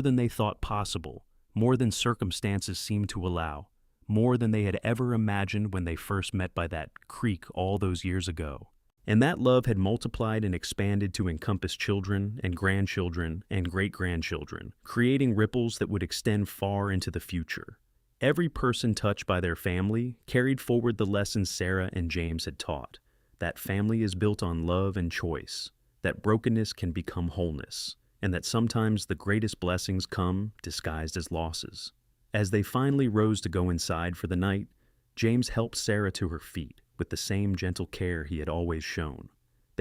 than they thought possible, more than circumstances seemed to allow, more than they had ever imagined when they first met by that creek all those years ago. And that love had multiplied and expanded to encompass children and grandchildren and great-grandchildren, creating ripples that would extend far into the future. Every person touched by their family carried forward the lessons Sarah and James had taught, that family is built on love and choice, that brokenness can become wholeness, and that sometimes the greatest blessings come disguised as losses. As they finally rose to go inside for the night, James helped Sarah to her feet with the same gentle care he had always shown.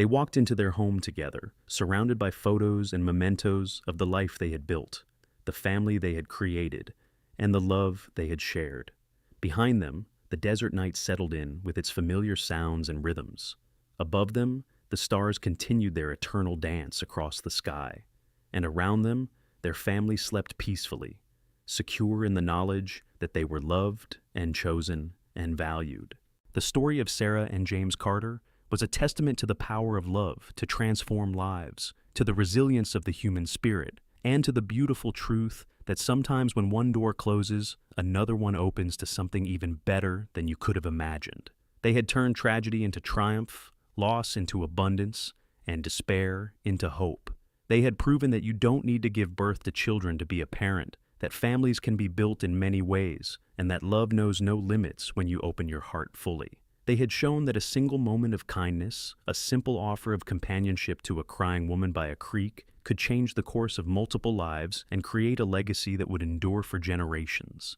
They walked into their home together, surrounded by photos and mementos of the life they had built, the family they had created, and the love they had shared. Behind them, the desert night settled in with its familiar sounds and rhythms. Above them, the stars continued their eternal dance across the sky, and around them, their family slept peacefully, secure in the knowledge that they were loved and chosen and valued. The story of Sarah and James Carter was a testament to the power of love to transform lives, to the resilience of the human spirit, and to the beautiful truth that sometimes when one door closes, another one opens to something even better than you could have imagined. They had turned tragedy into triumph, loss into abundance, and despair into hope. They had proven that you don't need to give birth to children to be a parent, that families can be built in many ways, and that love knows no limits when you open your heart fully. They had shown that a single moment of kindness, a simple offer of companionship to a crying woman by a creek, could change the course of multiple lives and create a legacy that would endure for generations.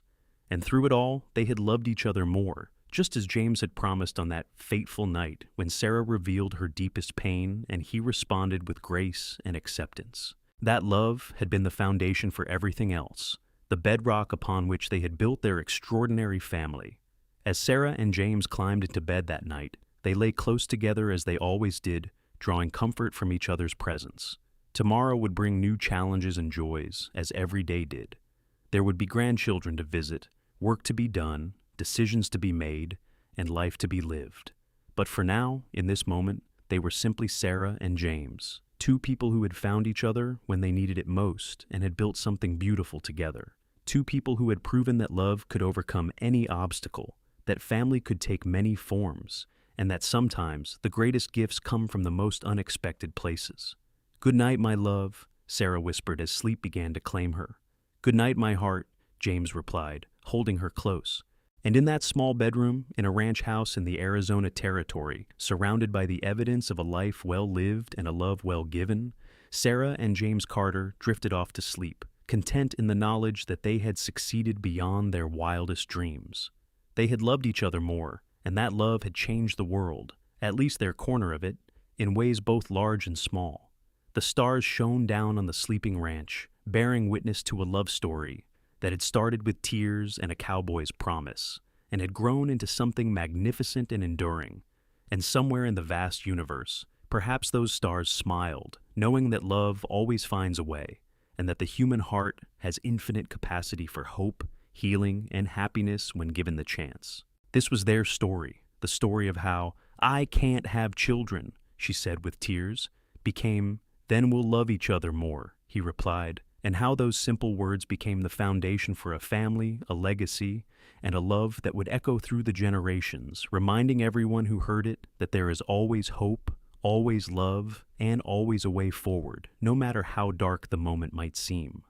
And through it all, they had loved each other more, just as James had promised on that fateful night when Sarah revealed her deepest pain and he responded with grace and acceptance. That love had been the foundation for everything else, the bedrock upon which they had built their extraordinary family. As Sarah and James climbed into bed that night, they lay close together as they always did, drawing comfort from each other's presence. Tomorrow would bring new challenges and joys, as every day did. There would be grandchildren to visit, work to be done, decisions to be made, and life to be lived. But for now, in this moment, they were simply Sarah and James, two people who had found each other when they needed it most and had built something beautiful together. Two people who had proven that love could overcome any obstacle, that family could take many forms, and that sometimes the greatest gifts come from the most unexpected places. "Good night, my love," Sarah whispered as sleep began to claim her. "Good night, my heart," James replied, holding her close. And in that small bedroom, in a ranch house in the Arizona territory, surrounded by the evidence of a life well lived and a love well given, Sarah and James Carter drifted off to sleep, content in the knowledge that they had succeeded beyond their wildest dreams. They had loved each other more, and that love had changed the world, at least their corner of it, in ways both large and small. The stars shone down on the sleeping ranch, bearing witness to a love story that had started with tears and a cowboy's promise, and had grown into something magnificent and enduring. And somewhere in the vast universe, perhaps those stars smiled, knowing that love always finds a way, and that the human heart has infinite capacity for hope, healing, and happiness when given the chance. This was their story, the story of how "I can't have children," she said with tears, became "Then we'll love each other more," he replied, and how those simple words became the foundation for a family, a legacy, and a love that would echo through the generations, reminding everyone who heard it that there is always hope, always love, and always a way forward, no matter how dark the moment might seem.